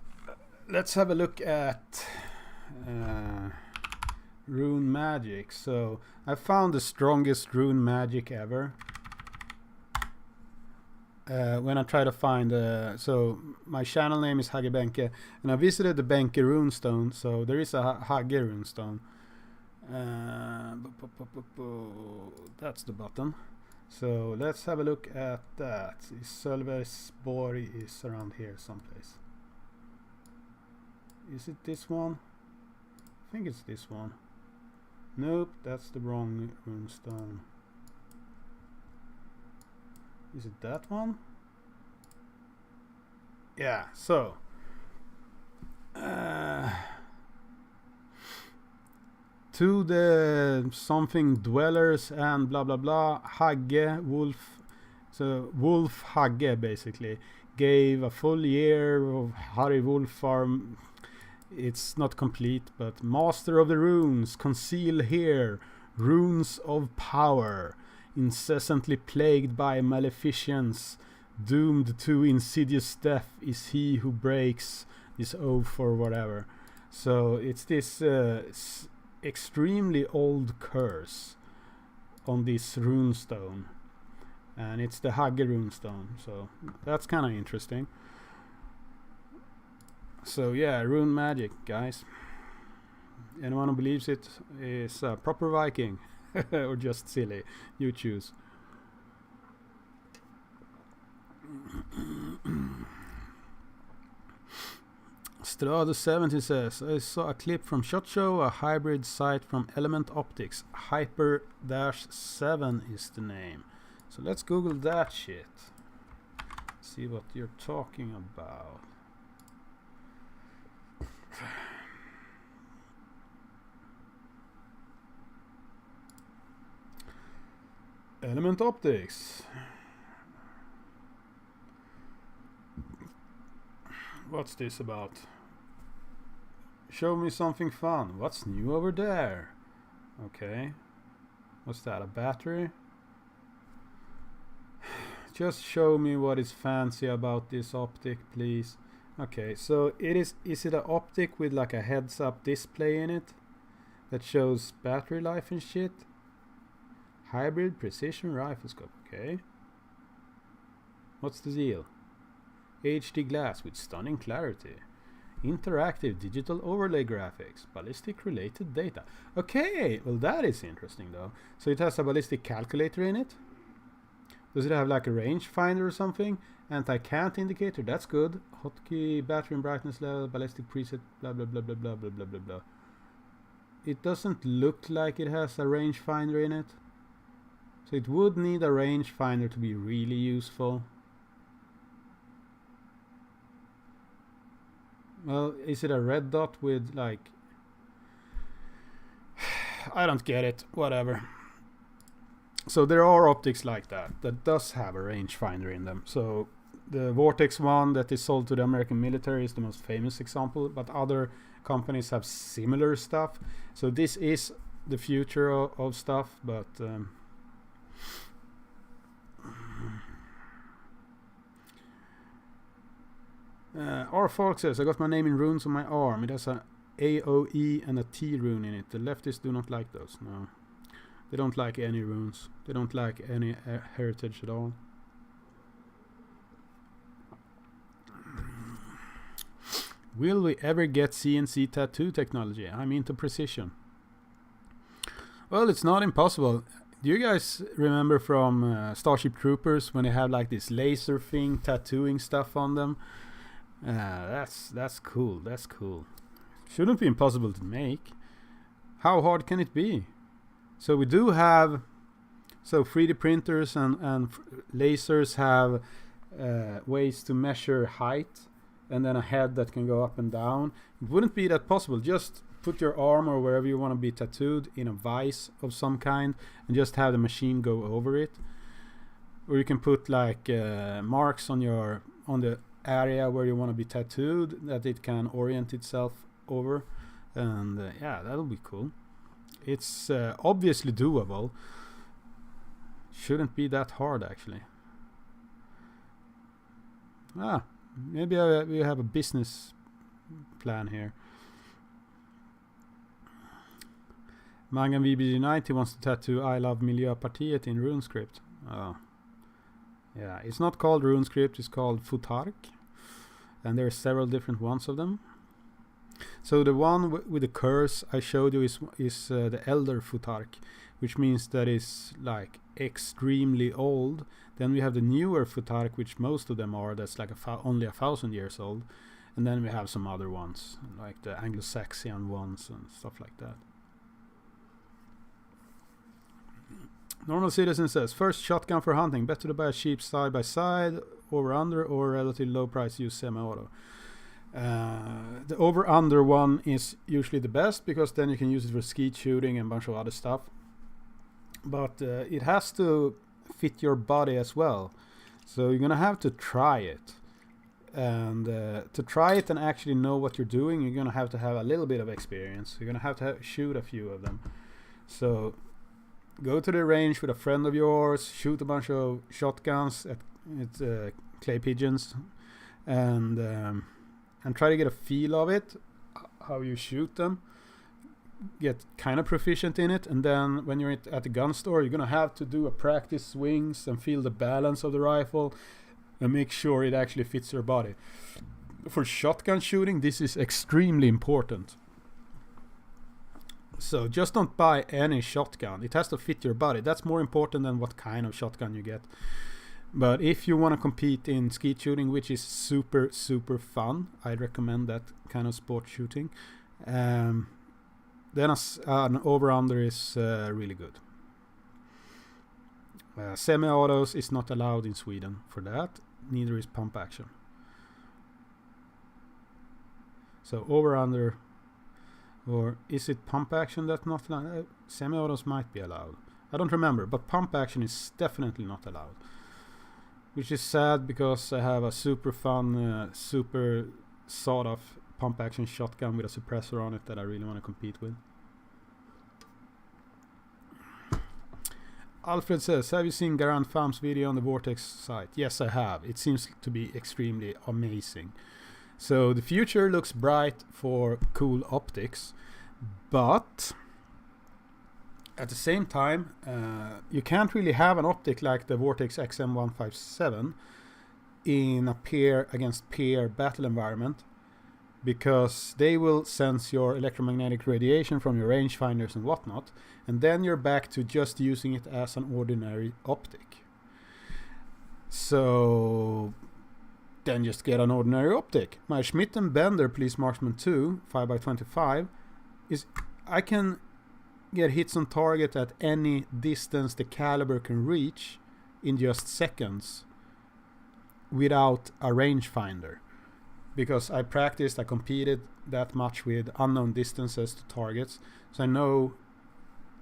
let's have a look at rune magic. So I found the strongest rune magic ever. When I try to find so my channel name is Hagge Benke, and I visited the Benke runestone. So there is a Hagge runestone. That's the button. So let's have a look at that. Sölvesborg is around here someplace. Is it this one? I think it's this one. Nope, that's the wrong runestone. Is it that one? Yeah, so to the something dwellers and blah blah blah, Hagge, Wolf, so Wolf Hagge basically gave a full year of Harry Wolf farm. It's not complete, but Master of the Runes, conceal here, runes of power, incessantly plagued by maleficence, doomed to insidious death is he who breaks this oath or whatever. So it's this extremely old curse on this runestone, and it's the Hagge runestone, so that's kind of interesting. So yeah, rune magic, guys. Anyone who believes it is a proper Viking or just silly, you choose. Strado70 says, I saw a clip from SHOT Show, a hybrid sight from Element Optics. Hyper-7 is the name. So let's Google that shit. See what you're talking about. Element Optics. What's this about? Show me something fun. What's new over there? Okay. What's that? A battery? Just show me what is fancy about this optic, please. Okay, so is it an optic with like a heads-up display in it that shows battery life and shit? Hybrid precision rifle scope. Okay. What's the deal? HD glass with stunning clarity. interactive digital overlay graphics, ballistic related data. Okay, well that is interesting though. So it has a ballistic calculator in it. Does it have like a rangefinder or something? Anti-cant indicator, that's good. Hotkey, battery and brightness level, ballistic preset, blah blah blah blah blah blah blah blah blah. It doesn't look like it has a rangefinder in it. So it would need a rangefinder to be really useful. Well, is it a red dot with like... I don't get it, whatever. So there are optics like that does have a rangefinder in them. So the Vortex one that is sold to the American military is the most famous example, but other companies have similar stuff. So this is the future of stuff, but R-Falk says, I got my name in runes on my arm. It has a AOE and a T rune in it. The leftists do not like those. No, they don't like any runes. They don't like any heritage at all. Will we ever get CNC tattoo technology? I'm into precision. Well, it's not impossible. Do you guys remember from Starship Troopers when they had like this laser thing tattooing stuff on them? That's cool. That's cool. Shouldn't be impossible to make. How hard can it be? So we do have... So 3D printers and lasers have ways to measure height, and then a head that can go up and down. It wouldn't be that possible. Just put your arm or wherever you want to be tattooed in a vise of some kind and just have the machine go over it. Or you can put like marks on the area where you want to be tattooed that it can orient itself over, and yeah, that'll be cool. It's obviously doable. Shouldn't be that hard actually. Maybe we have a business plan here. Mangan VBG90 wants to tattoo I love Miljöpartiet in RuneScript. Oh. Yeah, it's not called RuneScript, it's called Futark. And there are several different ones of them. So the one with the curse I showed you is the Elder Futark, which means that it's like extremely old. Then we have the newer Futark, which most of them are, that's like only 1,000 years old. And then we have some other ones, like the Anglo-Saxon ones and stuff like that. Normal Citizen says, first shotgun for hunting, better to buy a cheap side by side, over under, or relatively low price use semi-auto. The over under one is usually the best, because then you can use it for skeet shooting and a bunch of other stuff. But it has to fit your body as well. So you're gonna have to try it. And to try it and actually know what you're doing, you're gonna have to have a little bit of experience. You're gonna have to shoot a few of them. So go to the range with a friend of yours, shoot a bunch of shotguns at clay pigeons, and try to get a feel of it, how you shoot them, get kind of proficient in it, and then when you're at the gun store, you're gonna have to do a practice swings and feel the balance of the rifle and make sure it actually fits your body. For shotgun shooting, this is extremely important. So just don't buy any shotgun. It has to fit your body. That's more important than what kind of shotgun you get. But if you want to compete in skeet shooting, which is super, super fun, I recommend that kind of sport shooting. Then an over-under is really good. Semi-autos is not allowed in Sweden for that. Neither is pump action. So over-under... Or is it pump action that's not allowed? Semi-autos might be allowed. I don't remember, but pump action is definitely not allowed. Which is sad, because I have a super fun, super sawed-off pump action shotgun with a suppressor on it that I really want to compete with. Alfred says, have you seen Garant Fam's video on the Vortex site? Yes, I have. It seems to be extremely amazing. So the future looks bright for cool optics, but at the same time, you can't really have an optic like the Vortex XM157 in a pair against pair battle environment, because they will sense your electromagnetic radiation from your rangefinders and whatnot, and then you're back to just using it as an ordinary optic. So then just get an ordinary optic. My Schmidt & Bender Police Marksman 2 5x25 is, I can get hits on target at any distance the caliber can reach in just seconds without a rangefinder, because I practiced, I competed that much with unknown distances to targets, so I know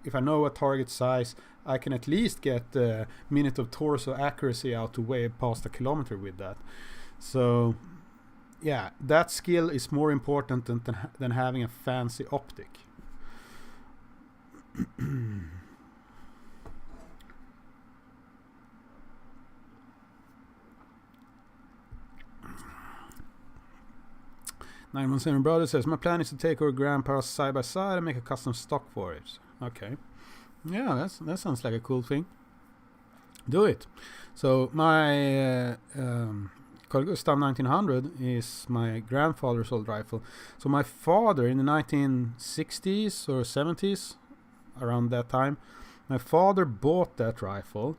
if I know a target size, I can at least get the minute of torso accuracy out to way past a kilometer with that. So yeah, that skill is more important than having a fancy optic. Nine Brother says, my plan is to take our grandpa's side by side and make a custom stock for it. Okay. Yeah, that sounds like a cool thing. Do it. So my Carl Gustaf 1900 is my grandfather's old rifle. So my father in the 1960s or 70s, around that time, my father bought that rifle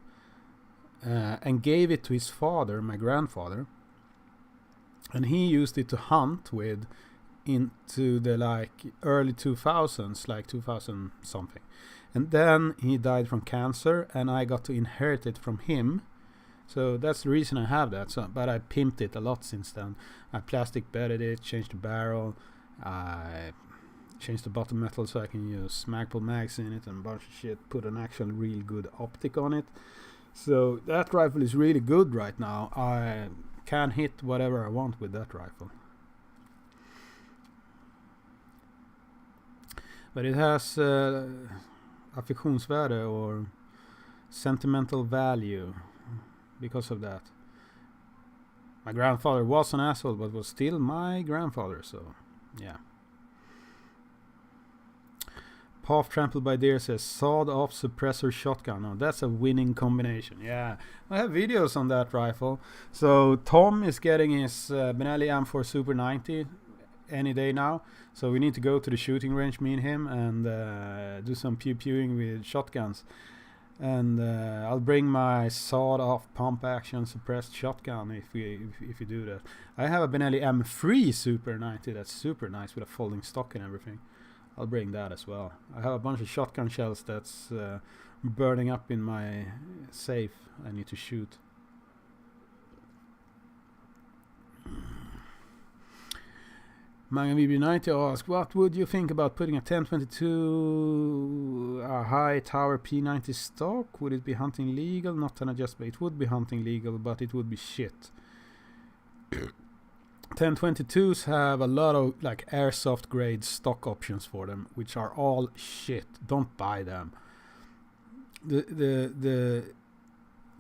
and gave it to his father, my grandfather, and he used it to hunt with into the like early 2000s, like 2000 something, and then he died from cancer, and I got to inherit it from him. So that's the reason I have that. So, but I pimped it a lot since then. I plastic bedded it, changed the barrel, I changed the bottom metal so I can use Magpul mags in it and a bunch of shit, put an actual real good optic on it. So that rifle is really good right now. I can hit whatever I want with that rifle. But it has affektionsvärde or sentimental value because of that. My grandfather was an asshole, but was still my grandfather, so yeah. Half Trampled by Deer says, sawed off suppressor shotgun. Oh, that's a winning combination. Yeah, I have videos on that rifle. So Tom is getting his Benelli M4 Super 90 any day now. So we need to go to the shooting range, me and him, and do some pew-pewing with shotguns. And I'll bring my sawed off pump action suppressed shotgun if you do that. I have a Benelli M3 Super 90 that's super nice with a folding stock and everything. I'll bring that as well. I have a bunch of shotgun shells that's burning up in my safe. I need to shoot. MangaVB90 asks, what would you think about putting a 1022 high tower P90 stock? Would it be hunting legal? Not an adjustment. It would be hunting legal, but it would be shit. 1022s have a lot of like airsoft grade stock options for them, which are all shit. Don't buy them. The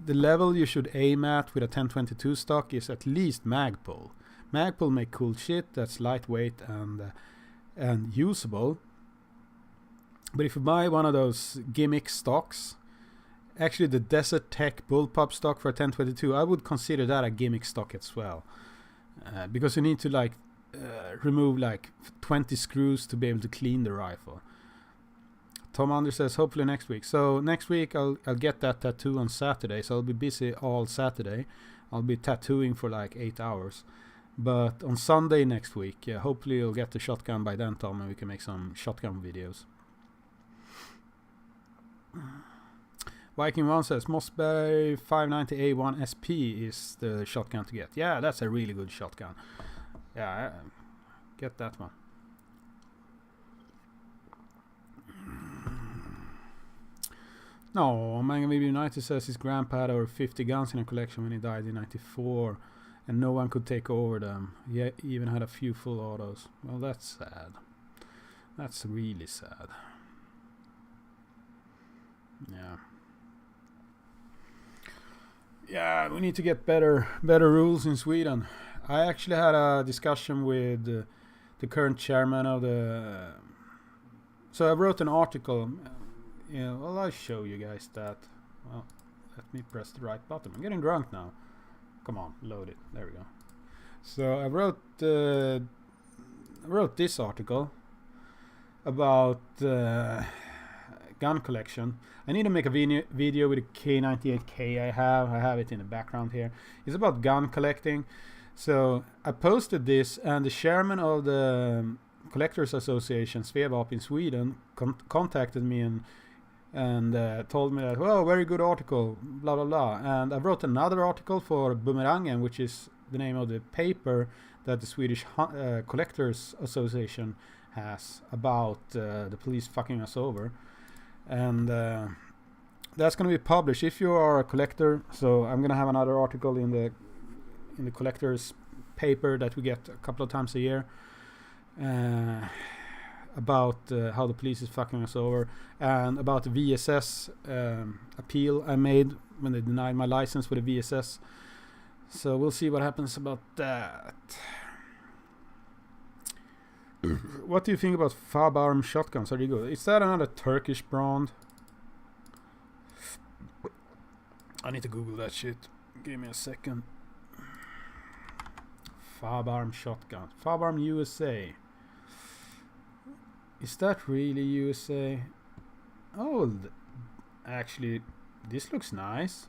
level you should aim at with a 1022 stock is at least Magpul. Magpul make cool shit that's lightweight and usable. But if you buy one of those gimmick stocks, actually the Desert Tech Bullpup stock for 1022, I would consider that a gimmick stock as well. Because you need to like remove like 20 screws to be able to clean the rifle. Tom Anders says hopefully next week. So next week I'll get that tattoo on Saturday, so I'll be busy all Saturday. I'll be tattooing for like 8 hours. But on Sunday next week, yeah, hopefully you'll get the shotgun by then, Tom, and we can make some shotgun videos. Viking 1 says Mossberg 590A1 SP is the shotgun to get. Yeah, that's a really good shotgun. Yeah, get that one. No, MangaVB United says his grandpa had over 50 guns in a collection when he died in 94. And no one could take over them. He even had a few full autos. Well, that's sad. That's really sad. Yeah. Yeah, we need to get better rules in Sweden. I actually had a discussion with the current chairman of the... So I wrote an article. Well, I'll show you guys that. Well, let me press the right button. I'm getting drunk now. Come on, load it. There we go. So I wrote wrote this article about gun collection. I need to make a video with a K98K I have it in the background here. It's about gun collecting. So I posted this, and the chairman of the Collectors Association, Svevap in Sweden, contacted me and told me that, well, very good article, blah blah blah. And I wrote another article for Bumerangen, which is the name of the paper that the Swedish Collectors Association has, about the police fucking us over. And that's going to be published if you are a collector. So I'm going to have another article in the collectors paper that we get a couple of times a year about how the police is fucking us over, and about the VSS appeal I made when they denied my license for the VSS. So we'll see what happens about that. What do you think about Fabarm shotguns? Are they good? Is that another Turkish brand? I need to Google that shit. Give me a second. Fabarm shotgun. Fabarm USA. Is that really USA? Oh, actually, this looks nice.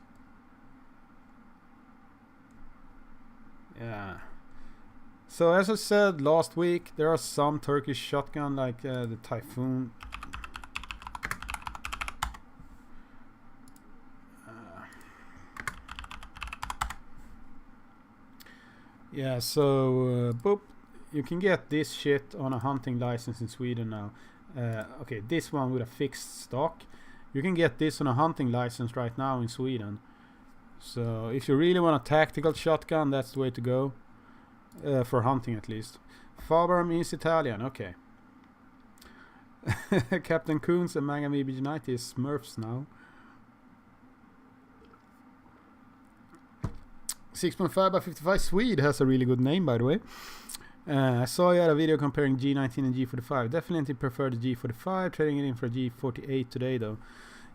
Yeah. So as I said last week, there are some Turkish shotgun like the Typhoon. Yeah, so boop, you can get this shit on a hunting license in Sweden now. Okay, this one with a fixed stock. You can get this on a hunting license right now in Sweden. So if you really want a tactical shotgun, that's the way to go. For hunting at least. Fabarm is Italian, okay. Captain Coons and Mangami BG90 is Smurfs now. 6.5 by 55 Swede has a really good name, by the way. I saw you had a video comparing G19 and G45. Definitely prefer the G45, trading it in for G48 today though.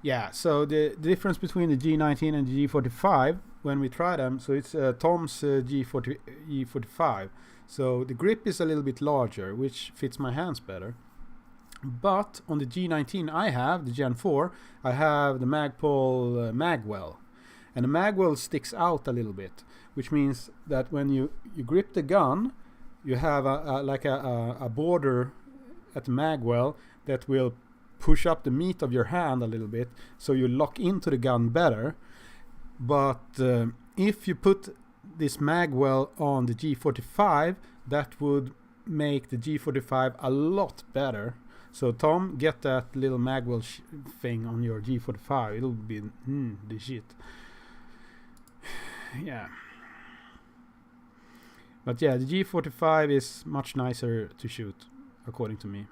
Yeah, so the difference between the G19 and the G45 when we try them, so it's Tom's G45. So the grip is a little bit larger, which fits my hands better. But on the G19 I have, the Gen 4, I have the Magpul Magwell. And the Magwell sticks out a little bit, which means that when you grip the gun, you have a border at the Magwell that will push up the meat of your hand a little bit, so you lock into the gun better. But if you put this Magwell on the G45, that would make the G45 a lot better. So Tom, get that little Magwell thing on your G45. It'll be the shit. Yeah. But yeah, the G45 is much nicer to shoot, according to me.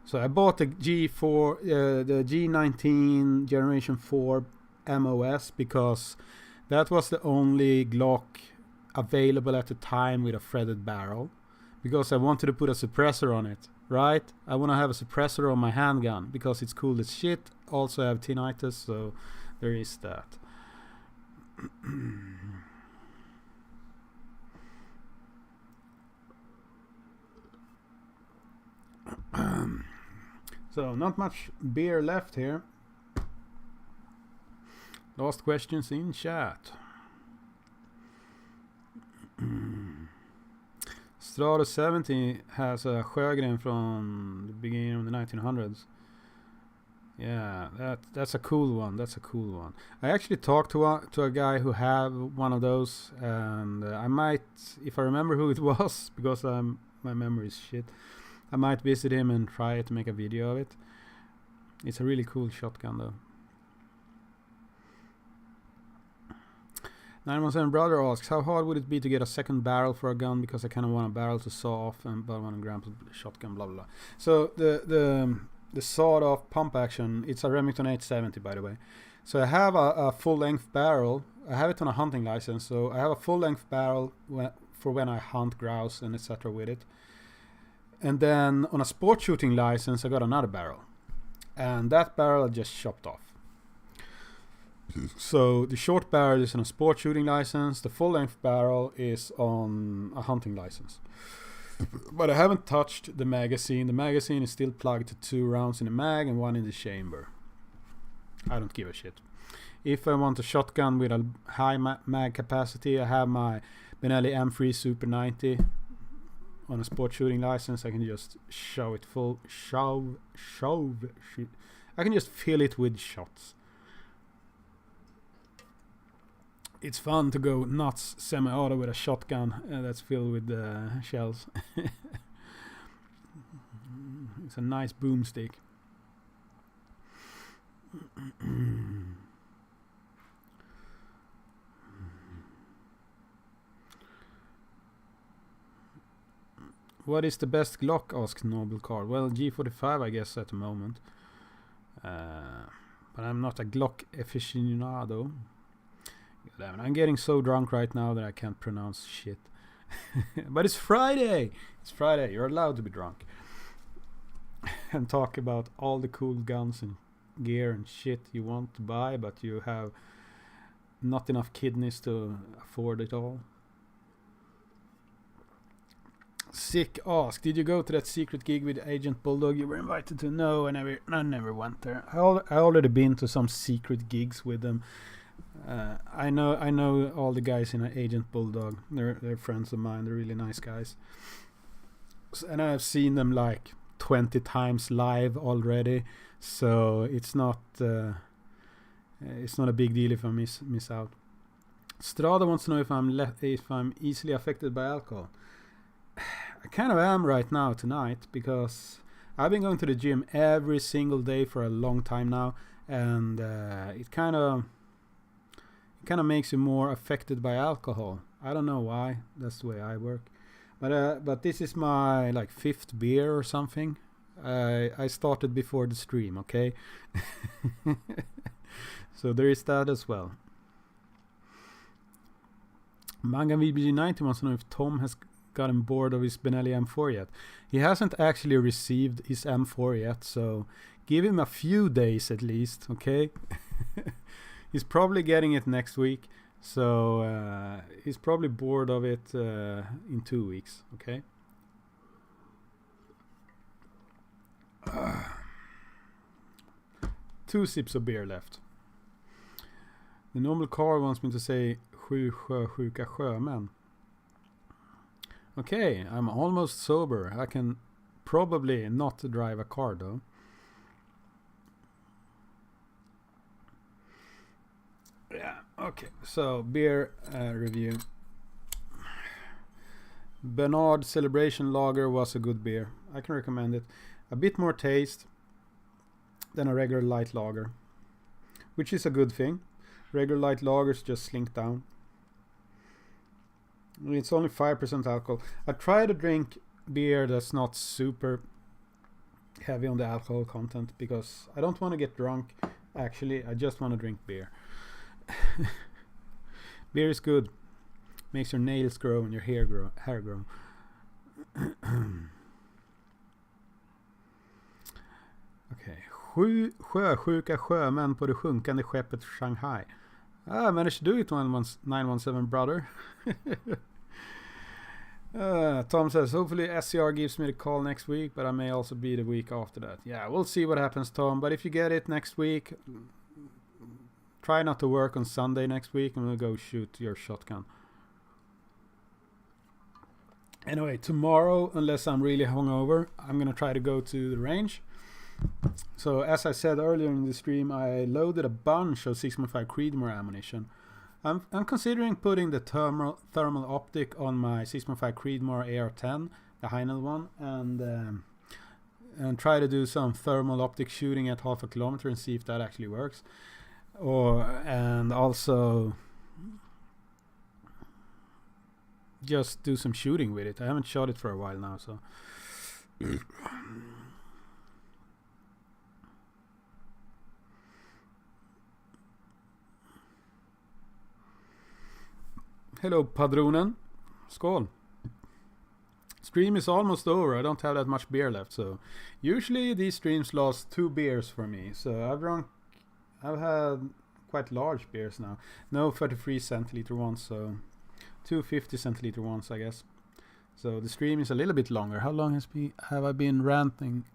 So I bought the G4, the G19 Generation 4 MOS because that was the only Glock available at the time with a threaded barrel. Because I wanted to put a suppressor on it, right? I want to have a suppressor on my handgun because it's cool as shit. Also I have tinnitus, so there is that. So not much beer left here. Last questions in chat. Strada 70 has a Sjögren from the beginning of the 1900s. Yeah, that's a cool one. That's a cool one. I actually talked to a guy who have one of those, and I might, if I remember who it was, because my memory is shit, I might visit him and try to make a video of it. It's a really cool shotgun though. 917 brother asks, how hard would it be to get a second barrel for a gun, because I kind of want a barrel to saw off, but I want a grandpa shotgun, blah blah blah. So the sawed off pump action, it's a Remington 870 by the way. So I have a full length barrel. I have it on a hunting license, so I have a full length barrel for when I hunt grouse and etc. with it. And then on a sport shooting license I got another barrel, and that barrel I just chopped off. So the short barrel is on a sport shooting license, the full length barrel is on a hunting license. But I haven't touched the magazine. The magazine is still plugged to 2 rounds in the mag and 1 in the chamber. I don't give a shit. If I want a shotgun with a high mag capacity, I have my Benelli M3 Super 90 on a sport shooting license. I can just show it full. I can just fill it with shots. It's fun to go nuts semi-auto with a shotgun that's filled with shells. It's a nice boomstick. What is the best Glock? Asked Noble Card. Well, G45 I guess at the moment. But I'm not a Glock aficionado. Damn, I'm getting so drunk right now that I can't pronounce shit. But it's Friday! It's Friday, you're allowed to be drunk. And talk about all the cool guns and gear and shit you want to buy, but you have not enough kidneys to afford it all. Sick ask, did you go to that secret gig with Agent Bulldog you were invited to? No, I never went there. I already been to some secret gigs with them. I know all the guys in Agent Bulldog. They're friends of mine. They're really nice guys. And I've seen them like 20 times live already. So it's not a big deal if I miss out. Strada wants to know if I'm easily affected by alcohol. I kind of am right now tonight because I've been going to the gym every single day for a long time now, and it kind of makes you more affected by alcohol. I don't know why. That's the way I work. But this is my like 5th beer or something. I started before the stream, okay? So there is that as well. Manga VBG90 wants to know if Tom has gotten bored of his Benelli M4 yet. He hasn't actually received his M4 yet, so give him a few days at least, okay? He's probably getting it next week, so he's probably bored of it in 2 weeks, okay? 2 sips of beer left. The normal car wants me to say sjuka sjömän. Okay, I'm almost sober. I can probably not drive a car though. Yeah, okay. So, beer review. Bernard Celebration Lager was a good beer. I can recommend it. A bit more taste than a regular light lager, which is a good thing. Regular light lagers just slink down. It's only 5% alcohol. I try to drink beer that's not super heavy on the alcohol content because I don't want to get drunk. Actually, I just want to drink beer. Beer is good. Makes your nails grow and your hair grow. Okay. 7 sjösjuka sjömän på det sjunkande skeppet Shanghai. I managed to do it 917 brother. Tom says, hopefully SCR gives me the call next week, but I may also be the week after that. Yeah, we'll see what happens, Tom. But if you get it next week, try not to work on Sunday next week and we'll go shoot your shotgun. Anyway, tomorrow, unless I'm really hungover, I'm going to try to go to the range. So, as I said earlier in the stream, I loaded a bunch of 6.5 Creedmoor ammunition. I'm considering putting the thermal optic on my 6.5 Creedmoor AR-10, the Heinel one, and try to do some thermal optic shooting at 0.5 kilometer and see if that actually works. And also just do some shooting with it. I haven't shot it for a while now, so. Hello, Padronen. Skål. Stream is almost over. I don't have that much beer left, so usually these streams last 2 beers for me. So I've had quite large beers now. No 33 centiliter ones, so 2 50 centiliter ones, I guess. So the stream is a little bit longer. How long have I been ranting?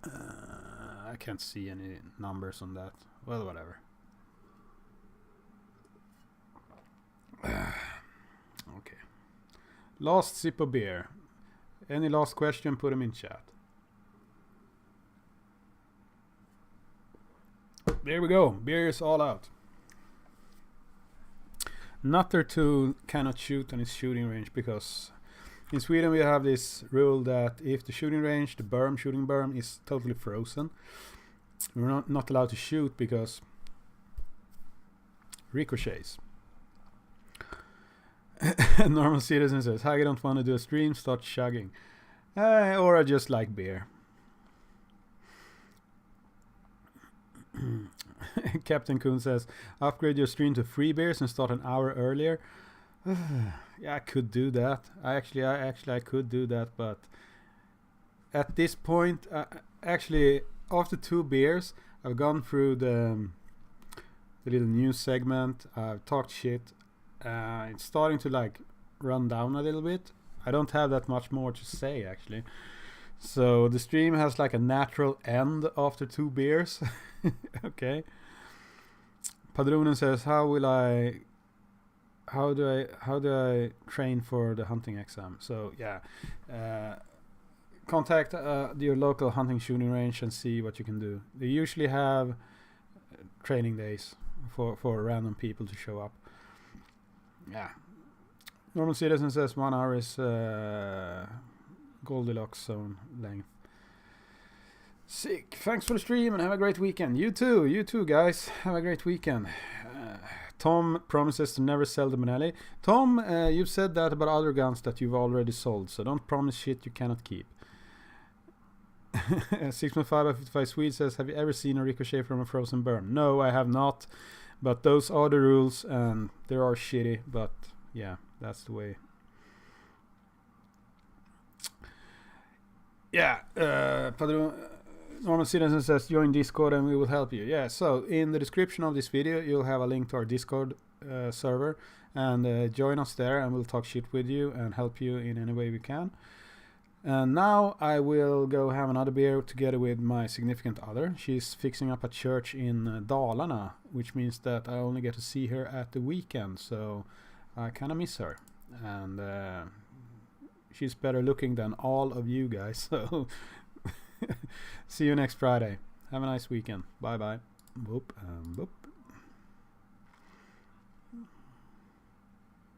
I can't see any numbers on that. Well, whatever. Okay. Last sip of beer. Any last question, put them in chat. There we go. Beer is all out. Nutter 2 cannot shoot on his shooting range because in Sweden we have this rule that if the shooting range, the shooting berm, is totally frozen, we're not allowed to shoot because ricochets. Normal Citizen says, I don't want to do a stream, start chugging. Or I just like beer. Captain Kuhn says, upgrade your stream to free beers and start an hour earlier. Yeah, I could do that. I could do that, but at this point, actually, after 2 beers, I've gone through the little news segment. I've talked shit. It's starting to like run down a little bit. I don't have that much more to say actually. So the stream has like a natural end after 2 beers. Okay. Padronen says, how do I train for the hunting exam? So yeah, contact your local hunting shooting range and see what you can do. They usually have training days for random people to show up. Yeah. Normal Citizen says 1 hour is Goldilocks zone length. Sick. Thanks for the stream and have a great weekend. You too, guys. Have a great weekend. Tom promises to never sell the Benelli. Tom, you've said that about other guns that you've already sold, so don't promise shit you cannot keep. 6.5/55 Swede says, have you ever seen a ricochet from a frozen berm? No, I have not. But those are the rules, and they are shitty. But yeah, that's the way. Yeah, Normal Citizen says, join Discord and we will help you. Yeah, so in the description of this video, you'll have a link to our Discord server. And join us there and we'll talk shit with you and help you in any way we can. And now I will go have another beer together with my significant other. She's fixing up a church in Dalarna, which means that I only get to see her at the weekend. So I kind of miss her. And she's better looking than all of you guys. So see you next Friday. Have a nice weekend. Bye bye. Boop and boop.